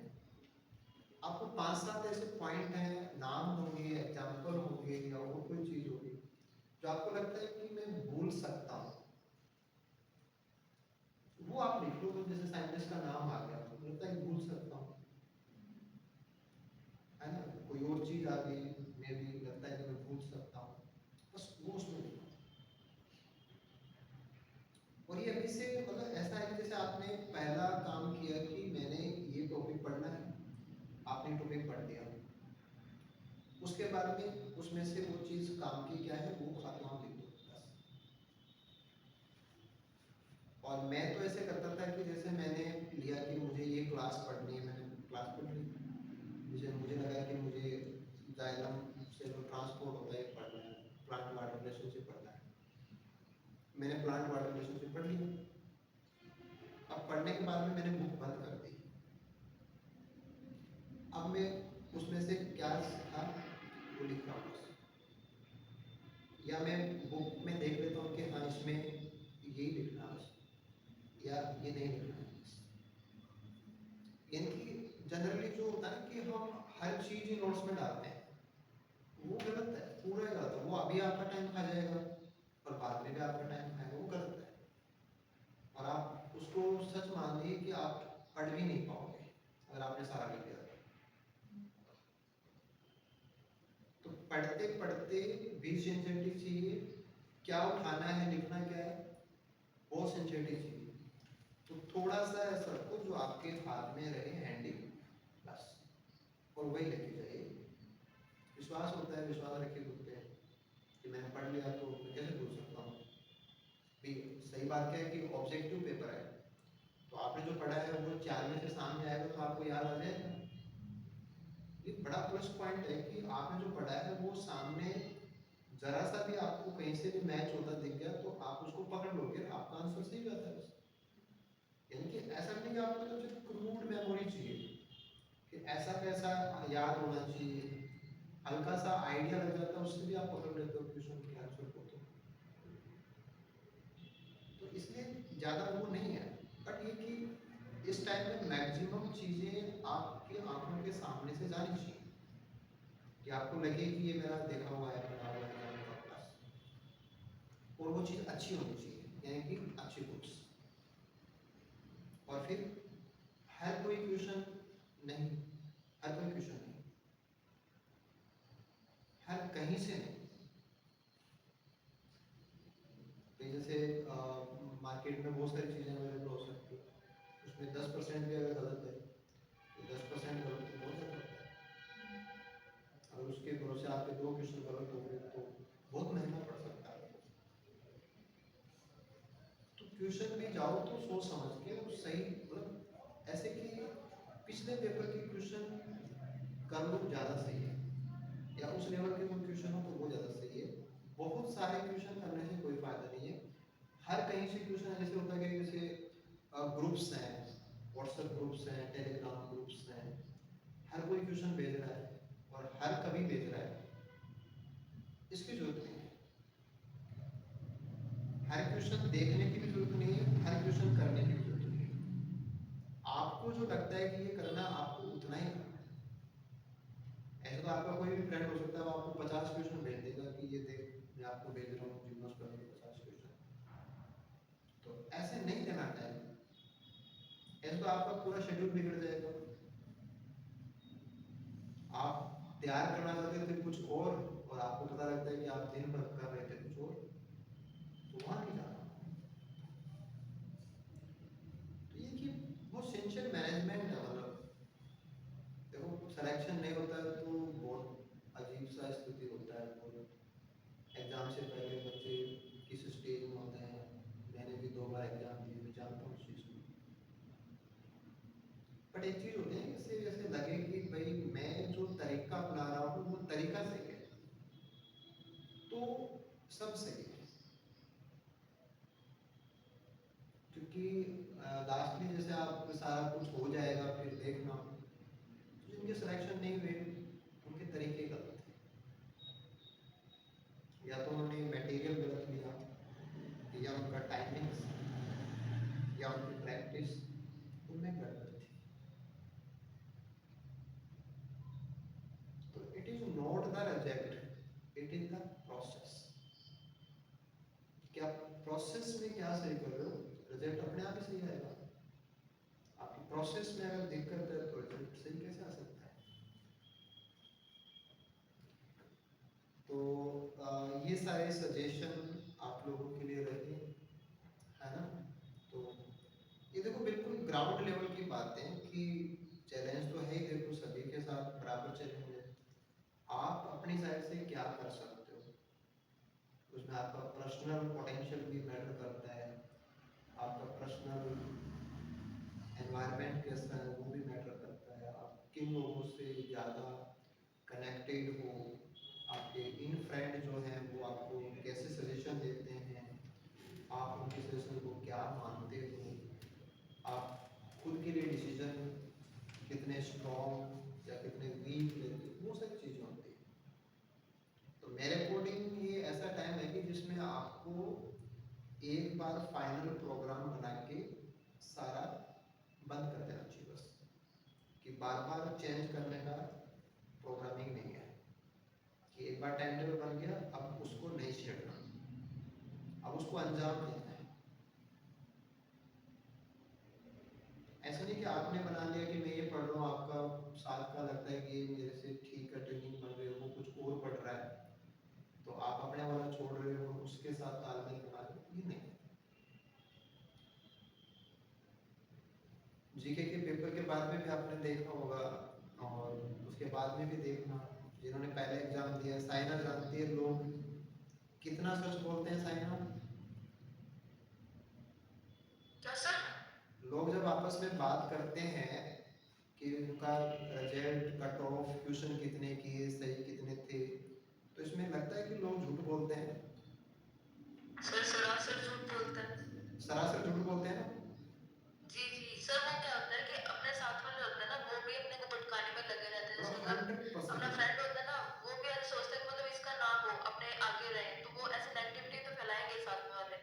आपको 5-7 ऐसे पॉइंट हैं, नाम होंगे, एग्जाम्पल होंगे, या और कोई चीज़ होगी जो आपको लगता है कि मैं भूल सकता हूँ, वो आप लिख लो। तो जैसे साइंटिस्ट का नाम आ गया तो लगता है भूल सकता हूँ, है ना, कोई और चीज़ आ गई मे भी लगता है कि मैं भूल सकता हूँ, बस वो उसमें लिखो। और ये अभी से मतलब ऐसा है कि जैसे आपने पहला काम किया कि मैंने ये टॉपिक पढ़ना है, आपने टॉपिक पढ़ दिया, उसके बाद में उसमें से वो चीज़ काम की क्या है वो खात्मा लिख दो बस। और मैं तो ऐसे करता था कि जैसे मैंने लिया कि मुझे ये क्लास पढ़नी है, मैंने क्लास पढ़ ली, जैसे मुझे लगा कि मुझे जाइलम से जो ट्रांसपोर्ट होता है पढ़ना है, प्लांट वाटर रिलेशनशिप पढ़ना है, मैंने प्लांट वाटर रिलेशनशिप पढ़ लिया। अब पढ़ने के बाद में मैंने बुक बंद कर दी, अब मैं उसमें से क्या सीखा वो लिख रहा हूँ बस, या मैं बुक में देख लेता हूँ कि हाँ इसमें यही लिखना बस, या ये नहीं लिखना है बस। यानी कि जनरली जो होता है कि हम हर चीज़ ही नोट्स में डालते हैं, वो गलत है, पूरा गलत है। वो अभी आपका टाइम खा जाएगा और बाद में भी आपका टाइम खाएगा। पढ़ भी नहीं पाओगे अगर आपने सारा लिख दिया तो। पढ़ते पढ़ते भी सिंसियरिटी चाहिए, क्या उठाना है लिखना क्या है वो सिंसियरिटी चाहिए। तो थोड़ा सा ऐसा रखो जो आपके हाथ में रहे हैंडी बस, और वही लेके जाइए। विश्वास होता है, विश्वास रखे बोलते हैं कि मैंने पढ़ लिया तो मैं कैसे भूल सकता हूँ। भी सही बात क्या है कि ऑब्जेक्टिव पेपर है, तो आपने जो पढ़ा है वो 4 में से सामने आएगा तो आपको याद आ जाएगा। ये बड़ा प्लस पॉइंट है कि आपने जो पढ़ा है वो सामने जरा सा भी आपको कहीं से भी मैच होता दिख गया तो आप उसको पकड़ लोगे, आपका आंसर सही रहता है। यानी कि ऐसा नहीं कि आपको तो सिर्फ क्रूड मेमोरी चाहिए कि ऐसा कैसा याद होना चाहिए, हल्का सा आइडिया लग जाता है उससे भी आप पकड़ लेते हो क्वेश्चन के आंसर को। तो इसलिए ज़्यादा वो नहीं है, बट ये कि इस टाइम में मैक्सिमम चीज़ें आपकी आंखों के सामने से जानी चाहिए कि आपको लगे कि ये मेरा देखा हुआ है, पढ़ा हुआ है मेरे पास, और वो चीज़ अच्छी होनी चाहिए, यानी कि अच्छी बुक्स। और फिर हर कोई क्वेश्चन नहीं, हर कोई क्वेश्चन नहीं, हर कहीं से नहीं। तो जैसे मार्केट में बहुत सारी चीज़ें अवेलेबल हो सकती है, उसमें 10% भी अगर गलत है तो 10% गलत तो बहुत ज़्यादा होता है। अगर उसके भरोसे आपके 2 क्वेश्चन गलत हो गए तो बहुत महंगा पड़ सकता है। तो ट्यूशन में जाओ तो सोच समझ के वो सही, मतलब ऐसे कि पिछले पेपर के क्वेश्चन कर लो ज़्यादा सही है, या उस लेवल के कोई क्वेश्चन हो तो वो ज़्यादा सही है। बहुत सारे क्वेश्चन करने से कोई फायदा नहीं है। हर कहीं से क्वेश्चन जैसे होता है कि जैसे ग्रुप्स हैं, व्हाट्सएप ग्रुप्स हैं, टेलीग्राम ग्रुप्स हैं, हर कोई क्वेश्चन भेज रहा है और हर कभी भेज रहा है, इसकी जरूरत नहीं है। हर क्वेश्चन देखने की भी जरूरत नहीं है, हर क्वेश्चन करने की भी जरूरत नहीं है। आपको जो लगता है कि ये करना, आपको उतना ही करना है। ऐसा तो आपका कोई भी फ्रेंड हो सकता है वो आपको 50 क्वेश्चन भेज देगा कि ये देख मैं आपको भेज रहा हूँ जिम्नास करने के 50 क्वेश्चन। तो ऐसे नहीं देना टाइम, ऐसे तो आपका पूरा शेड्यूल बिगड़ जाएगा। आप तैयार करना चाहते थे कुछ और आपको पता लगता है कि आप दिन भर कर रहे थे कुछ और, तो वहाँ नहीं जाना। तो ये कि वो सिंसियर मैनेजमेंट है, मतलब देखो सिलेक्शन नहीं होता है तो बहुत अजीब सा स्थिति होता है। एग्जाम से पहले बच्चे किस स्टेज में होते हैं, मैंने भी 2 बार एग्जाम दिए, मैं जानता हूँ उस चीज़ को। बट एक चीज़ होती है कि जैसे लगे कि भाई मैं जो तरीका अपना रहा हूँ वो तरीका सही है तो सब सही है। क्योंकि लास्टली जैसे आप सारा कुछ हो जाएगा फिर देखना, जिनके सिलेक्शन नहीं हुए उनके तरीके गलत थे, या तो उन्होंने मटेरियल गलत लिया, या उनका टाइमिंग्स, या उनकी प्रैक्टिस उनमें गड़बड़ थी। तो it is not the result, it is the process. क्या प्रोसेस में क्या सही कर रहे हो, रिजल्ट अपने आप ही सही आएगा। आपकी प्रोसेस में अगर दिक्कत है तो रिजल्ट सही कैसे आ सकता है। तो ये सारे सजेशन आप लोगों के लिए रहे, है ना। तो ये देखो बिल्कुल ग्राउंड लेवल की बातें कि चैलेंज तो है ही, देखो सभी के साथ बराबर चैलेंज है। आप अपनी साइड से क्या कर सकते हो, उसमें आपका पर्सनल पोटेंशियल भी मैटर करता है, आपका पर्सनल एनवायरनमेंट कैसा है वो भी मैटर करता है, आप किन लोगों से ज़्यादा कनेक्टेड हो, आपके इन फ्रेंड जो हैं वो आपको कैसे सजेशन देते हैं, आप उनके सजेशन को क्या मानते हो, आप खुद के लिए डिसीजन कितने स्ट्रॉन्ग या कितने वीक लेते हो, वो सब चीज़ें होती है। तो मेरे अकॉर्डिंग ये ऐसा टाइम है कि जिसमें आपको एक बार फाइनल प्रोग्राम बना के सारा बंद कर देना चाहिए बस, कि बार बार चेंज करने का प्रोग्रामिंग नहीं है, कि एक बार टाइम टेबल बन गया अब उसको नहीं छेड़ना, अब उसको अंजाम देना है। ऐसा नहीं कि आपने बना लिया कि मैं ये पढ़ रहा हूँ, आपका साथ का लगता है कि ये मेरे से ठीक है, ट्रेनिंग बन रही है, वो कुछ और पढ़ रहा है, तो आप अपने वाला छोड़ रहे हो, उसके साथ तालमेल बना रहे हो, ये नहीं। जीके के पेपर के बाद में भी आपने देखा होगा, और उसके बाद में भी देखना, जिन्होंने पहले एग्जाम दिया, साइना जानती है लोग कितना सच बोलते हैं। साइना, लोग जब आपस में बात करते हैं कि उनका रिजल्ट, कट ऑफ, क्वेश्चन कितने किए, सही कितने थे, तो इसमें लगता है कि लोग झूठ बोलते हैं। सर सरासर झूठ बोलते हैं। सरासर झूठ बोलते हैं ना। जी जी सर, वो क्या होता है कि अपने साथ में जो होता है ना, वो भी अपने को भटकाने में लगे रहते हैं। जैसे मतलब 100%। अपना फ्रेंड होता है ना, वो भी ऐसे सोचता है कि मतलब इसका ना हो, अपने आगे रहे, तो वो ऐसे नेगेटिविटी तो फैलाएंगे साथ में वाले।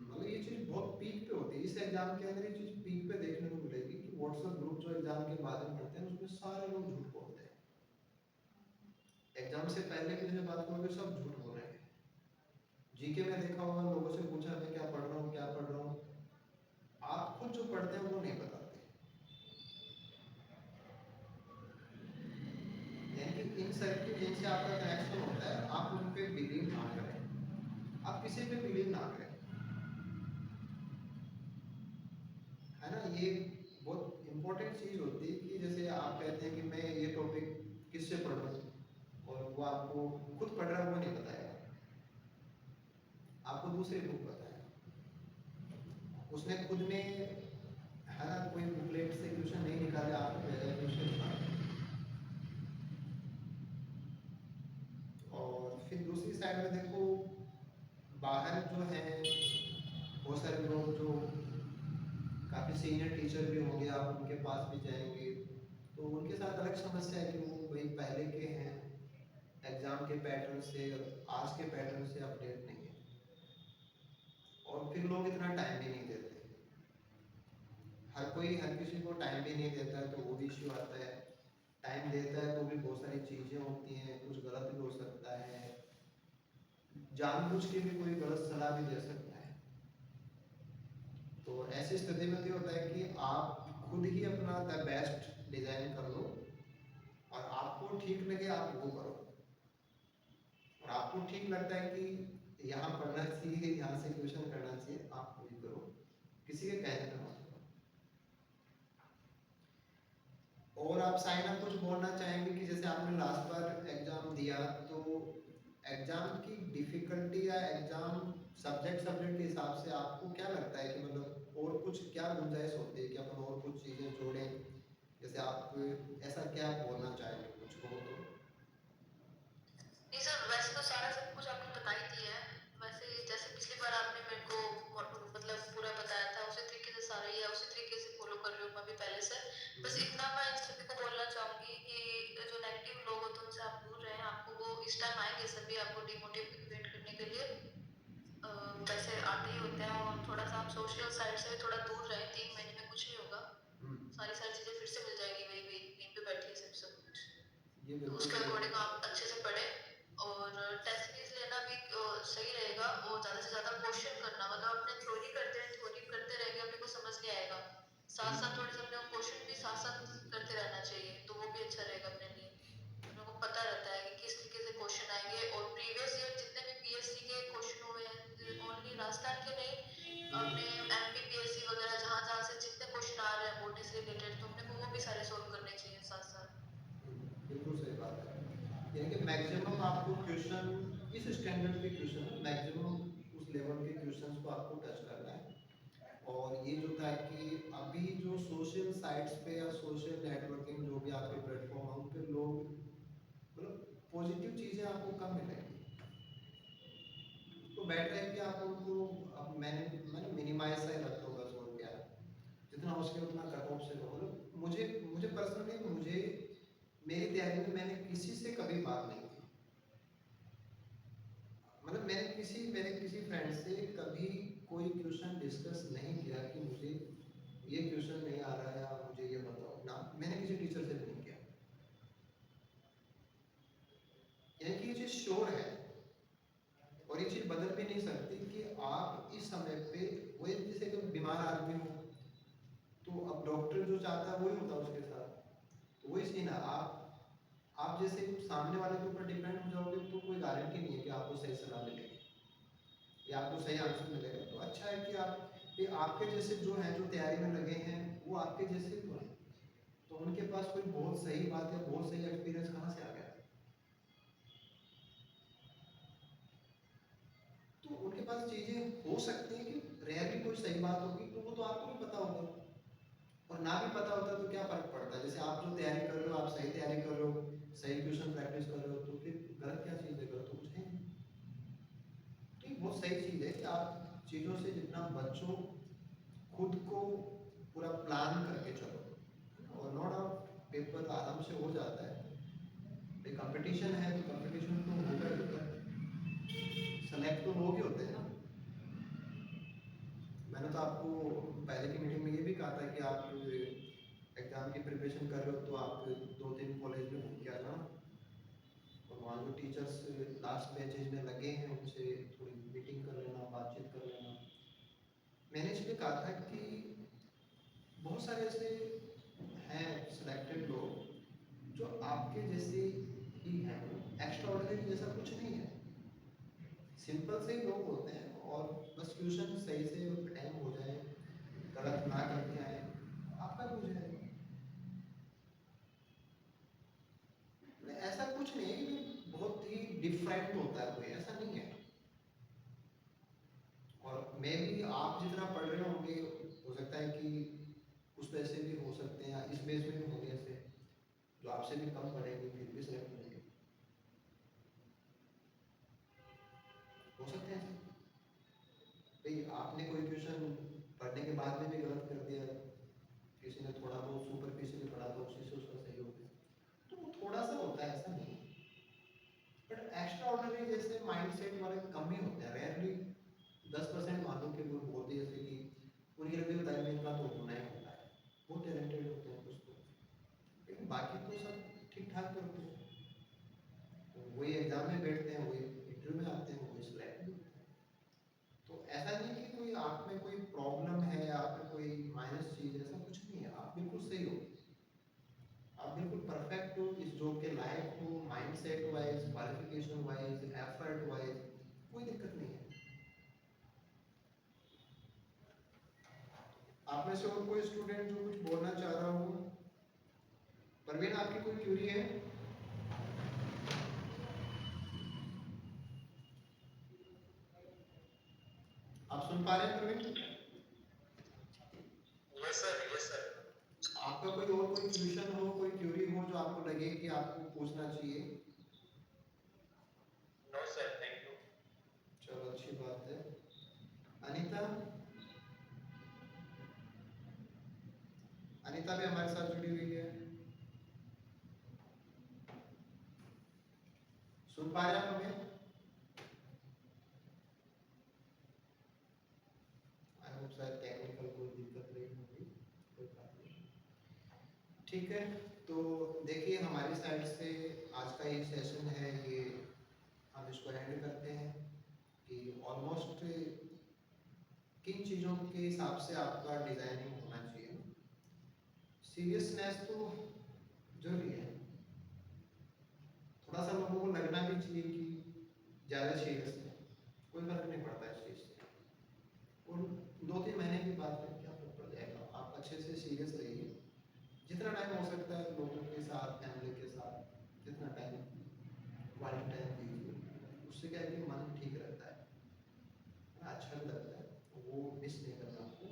मतलब ये चीज़ बहुत पीक पे होती है इस एग्जाम के अंदर, ये चीज़ पीक पे देखने को मिलेगी कि व्हाट्सएप ग्रुप जो एग्जाम के बाद में पढ़ते हैं उसमें सारे लोग झूठ बोलते हैं। एग्जाम से पहले भी जब बात करोगे सब झूठ बोल रहे हैं। जीके में देखा होगा, लोगों से पूछा मैं क्या पढ़ रहा हूँ, क्या पढ़ रहा हूँ, आप खुद जो पढ़ते हैं वो नहीं बताते। यानी कि इन सर्किट जिनसे आपका कनेक्शन होता है, आप उन पे बिलीव ना करें, आप किसी पे बिलीव ना करें, है ना। ये बहुत इंपॉर्टेंट चीज़ होती है कि जैसे आप कहते हैं कि मैं ये टॉपिक किससे पढ़ रहा हूँ, और वो आपको खुद पढ़ रहा है वो नहीं बताएगा, आपको दूसरे बुक बताएगा। उसने खुद ने, है ना, कोई बुकलेट से क्वेश्चन नहीं निकाले, आपको कहेगा क्वेश्चन निकाले। और फिर दूसरी साइड में देखो, बाहर जो है बहुत सारे लोग जो काफ़ी सीनियर टीचर भी होंगे, आप उनके पास भी जाएंगे तो उनके साथ अलग समस्या है कि वो वही पहले के हैं, एग्ज़ाम के पैटर्न से आज के पैटर्न से अपडेट नहीं है, और फिर लोग इतना टाइम भी नहीं देते। हर कोई हर किसी को टाइम भी नहीं देता है, तो वो भी इश्यू आता है। टाइम देता है तो भी बहुत सारी चीज़ें होती हैं, कुछ गलत भी हो सकता है, जानबूझ के भी कोई गलत सलाह भी दे सकता है। तो ऐसी स्थिति में क्या होता है कि आप खुद ही अपना द बेस्ट डिज़ाइन कर लो, और आपको ठीक लगे आप वो करो, और आपको ठीक लगता है कि यहाँ पढ़ना चाहिए, यहाँ से क्वेश्चन करना चाहिए, आप वही करो, किसी के कहने पे मत करो। और आप साइना कुछ बोलना चाहेंगे कि जैसे आपने लास्ट बार एग्जाम दिया, तो एग्जाम की डिफिकल्टी या एग्जाम सब्जेक्ट सब्जेक्ट के हिसाब से आपको क्या लगता है कि मतलब और कुछ क्या गुंजाइश होती है कि अपन और कुछ चीज़ें जोड़ें, जैसे आप ऐसा क्या बोलना चाहेंगे, कुछ हो तो। नहीं सर, वैसे तो सारा सब कुछ आपने बता ही दिया है। वैसे जैसे पिछली बार आपने मेरे को मतलब पूरा बताया था, उसी तरीके से सारा ही है, उसी तरीके से फॉलो कर रही हूँ मैं भी पहले से। बस इतना मैं इन सभी को बोलना चाहूँगी कि जो नेगेटिव लोग होते हैं उनसे आप दूर रहें। आपको वो इस टाइम आएंगे सभी आपको डिमोटिवेट करने के लिए, वैसे आते ही होते हैं। और थोड़ा सा आप सोशल साइड से भी थोड़ा दूर रहें, 3 महीने में कुछ नहीं होगा, सारी सारी चीज़ें फिर से मिल जाएगी, वही वही यहीं पे बैठी है सब कुछ। ये तो बिल्कुल उसके सही अकॉर्डिंग बात है। आप अच्छे से पढ़ें, और टेस्ट सीरीज लेना भी सही रहेगा। और ज़्यादा से ज़्यादा क्वेश्चन करना, मतलब अपने थ्योरी करते रहेंगे अपने को समझ नहीं आएगा, साथ साथ थोड़े से अपने क्वेश्चन भी साथ साथ करते रहना चाहिए, तो वो भी अच्छा रहेगा अपने लिए। अपने को पता रहता है कि किस तरीके से क्वेश्चन आएंगे। और प्रीवियस ईयर जितने भी पीएससी के क्वेश्चन हुए हैं, ओनली राजस्थान के नहीं, अपने एमपी पीएससी वगैरह जहाँ जहाँ से जितने क्वेश्चन आ रहे हैं बोर्ड से रिलेटेड, तो अपने को वो भी सारे सोल्व करने चाहिए साथ साथ। बिल्कुल सही बात है। यानी कि मैक्सिमम आपको क्वेश्चन, इस स्टैंडर्ड के क्वेश्चन है, मैक्सिमम उस लेवल के क्वेश्चंस को आपको टच करना है। और ये जो था कि अभी जो सोशल साइट्स पे या सोशल नेटवर्किंग जो भी आपके प्लेटफॉर्म है उन पे लोग मतलब पॉजिटिव चीज़ें आपको कम मिलेंगी, तो बेटर है कि आप उनको, अब मैंने मिनिमाइज सा ही रखता हूँ, बस और क्या, जितना हो सके उतना कट ऑफ से करो। मतलब मुझे मुझे पर्सनली, मुझे मेरी तैयारी में मैंने किसी से कभी बात नहीं की, मतलब मेरे किसी फ्रेंड से कभी कोई क्वेश्चन डिस्कस नहीं किया कि मुझे ये क्वेश्चन नहीं आ रहा है या मुझे ये बताओ ना, मैंने किसी टीचर से भी नहीं किया। यानी कि ये चीज़ श्योर है, और ये चीज़ बदल भी नहीं सकती कि आप इस समय पे, वो जैसे कि बीमार आदमी हो, तो अब डॉक्टर जो जो चाहता है वही होता है उसके साथ। तो वही सीन है, आप जैसे सामने वाले के ऊपर डिपेंड हो जाओगे तो कोई गारंटी नहीं है कि आपको सही सलाह मिलेगी या आपको सही आंसर मिलेगा। तो अच्छा है कि आपके जैसे जो हैं, जो तैयारी में लगे हैं, वो आपके जैसे तो हैं, तो उनके पास कोई बहुत सही बात या बहुत सही एक्सपीरियंस कहाँ से आ गया? तो उनके पास चीज़ें हो सकती हैं कि रेयरली कोई सही बात होगी, तो वो तो आपको भी पता होगा, और ना भी पता होता तो क्या फ़र्क पड़ता है? जैसे आप जो तैयारी कर रहे हो, आप सही तैयारी कर रहे हो, सही क्वेश्चन प्रैक्टिस कर रहे हो, तो फिर गलत क्या चीज़ है? गलत तो कुछ है नहीं। तो ये बहुत सही चीज़ है कि आप चीज़ों से जितना बचो, खुद को पूरा प्लान करके चलो, और नो डाउट पेपर आराम से हो जाता है। भाई कंपटीशन है तो कंपटीशन तो होगा ही होगा, सेलेक्ट तो लोग ही होते हैं ना। मैंने तो आपको पहले की मीटिंग में ये भी कहा था कि आप एग्ज़ाम की प्रिपरेशन कर रहे हो तो आप 2-3 कॉलेज में घूम के आना, और वहाँ जो टीचर्स लास्ट बैचेज में लगे हैं उनसे थोड़ी मीटिंग कर लेना, बातचीत कर लेना। मैंने इसलिए कहा था कि बहुत सारे ऐसे हैं सिलेक्टेड लोग जो आपके जैसे ही हैं, एक्स्ट्रा ऑर्डिनरी जैसा कुछ नहीं है, सिंपल से ही लोग होते हैं, और बस ट्यूशन सही से टाइम हो जाए, गलत ना करके आए, आपका कुछ है ऐसा कुछ नहीं है कि बहुत ही डिफरेंट होता है, कोई ऐसा नहीं है। और मैं भी आप जितना पढ़ रहे होंगे, हो सकता है कि उस पैसे भी हो सकते हैं, या इस बेस में भी होंगे ऐसे जो आपसे भी कम पढ़ेंगे फिर भी सिलेक्ट होंगे, हो सकते हैं ऐसे। भाई आपने कोई क्वेश्चन पढ़ने के बाद में भी गलत कर दिया, किसी ने थोड़ा बहुत सुपरफिशियली पढ़ा तो उसी से उसका सही हो गया, तो वो थोड़ा सा होता है, ऐसा नहीं। बट एक्स्ट्रा ऑर्डिनरी जैसे माइंडसेट वाले कम ही होते हैं, रेयरली 10% मानो कि वो बोलते हैं जैसे कि पूरी रबी बताई में इतना तो होना ही होता है, वो टैलेंटेड होते हैं कुछ तो, लेकिन बाकी तो सब ठीक ठाक तो होते हैं। तो वही एग्जाम में बैठते हैं, वही इंटरव्यू में आते हैं, वही सिलेक्ट भी होते हैं। तो ऐसा नहीं कि कोई आप में कोई प्रॉब्लम है, आप में कोई माइनस चीज़, ऐसा कुछ नहीं है, आप बिल्कुल सही हो, आप बिल्कुल परफेक्ट हो, इस जॉब के लायक हो, mindset wise, qualification wise, effort wise, कोई दिक्कत नहीं है। आप में से और कोई स्टूडेंट जो कुछ बोलना चाह रहा हो? परवीन, आपकी कोई क्यूरी है? आप सुन पा रहे हैं Parveen? Yes sir, yes sir. आपका कोई और कोई क्वेश्चन हो, कोई क्यूरी हो जो आपको लगे कि आपको पूछना चाहिए? No sir, thank you. चलो अच्छी बात है। अनीता, अनीता भी हमारे साथ जुड़ी हुई है, सुन पा रहे हैं आप हमें? आई होप शायद टेक्निकल कोई दिक्कत नहीं होगी, कोई बात नहीं। ठीक है, तो देखिए हमारी साइड से आज का ये सेशन है, ये हम इसको एंड करते हैं कि ऑलमोस्ट किन चीज़ों के हिसाब से आपका डिज़ाइनिंग होना चाहिए। सीरियसनेस तो जरूरी है, थोड़ा सा लोगों को लगना भी चाहिए कि ज़्यादा सीरियस है, कोई फर्क नहीं पड़ता इस चीज़ से, और 2-3 महीने के बाद में क्या फर्क पड़ जाएगा। आप अच्छे से सीरियस रहिए, जितना टाइम हो सकता है लोगों के साथ, फैमिली के साथ, जितना टाइम क्वालिटी टाइम दीजिए, उससे क्या है कि मन ठीक रहता है, अच्छा भी लगता है, वो मिस नहीं करना आपको।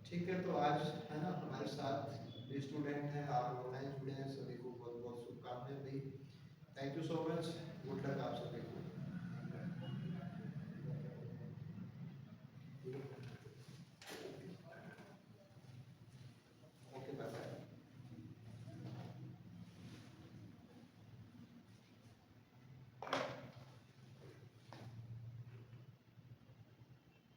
ठीक है, तो आज है ना हमारे साथ स्टूडेंट हैं, आप ऑनलाइन जुड़े हैं, सभी को बहुत बहुत शुभकामनाएं भाई, थैंक यू सो मच।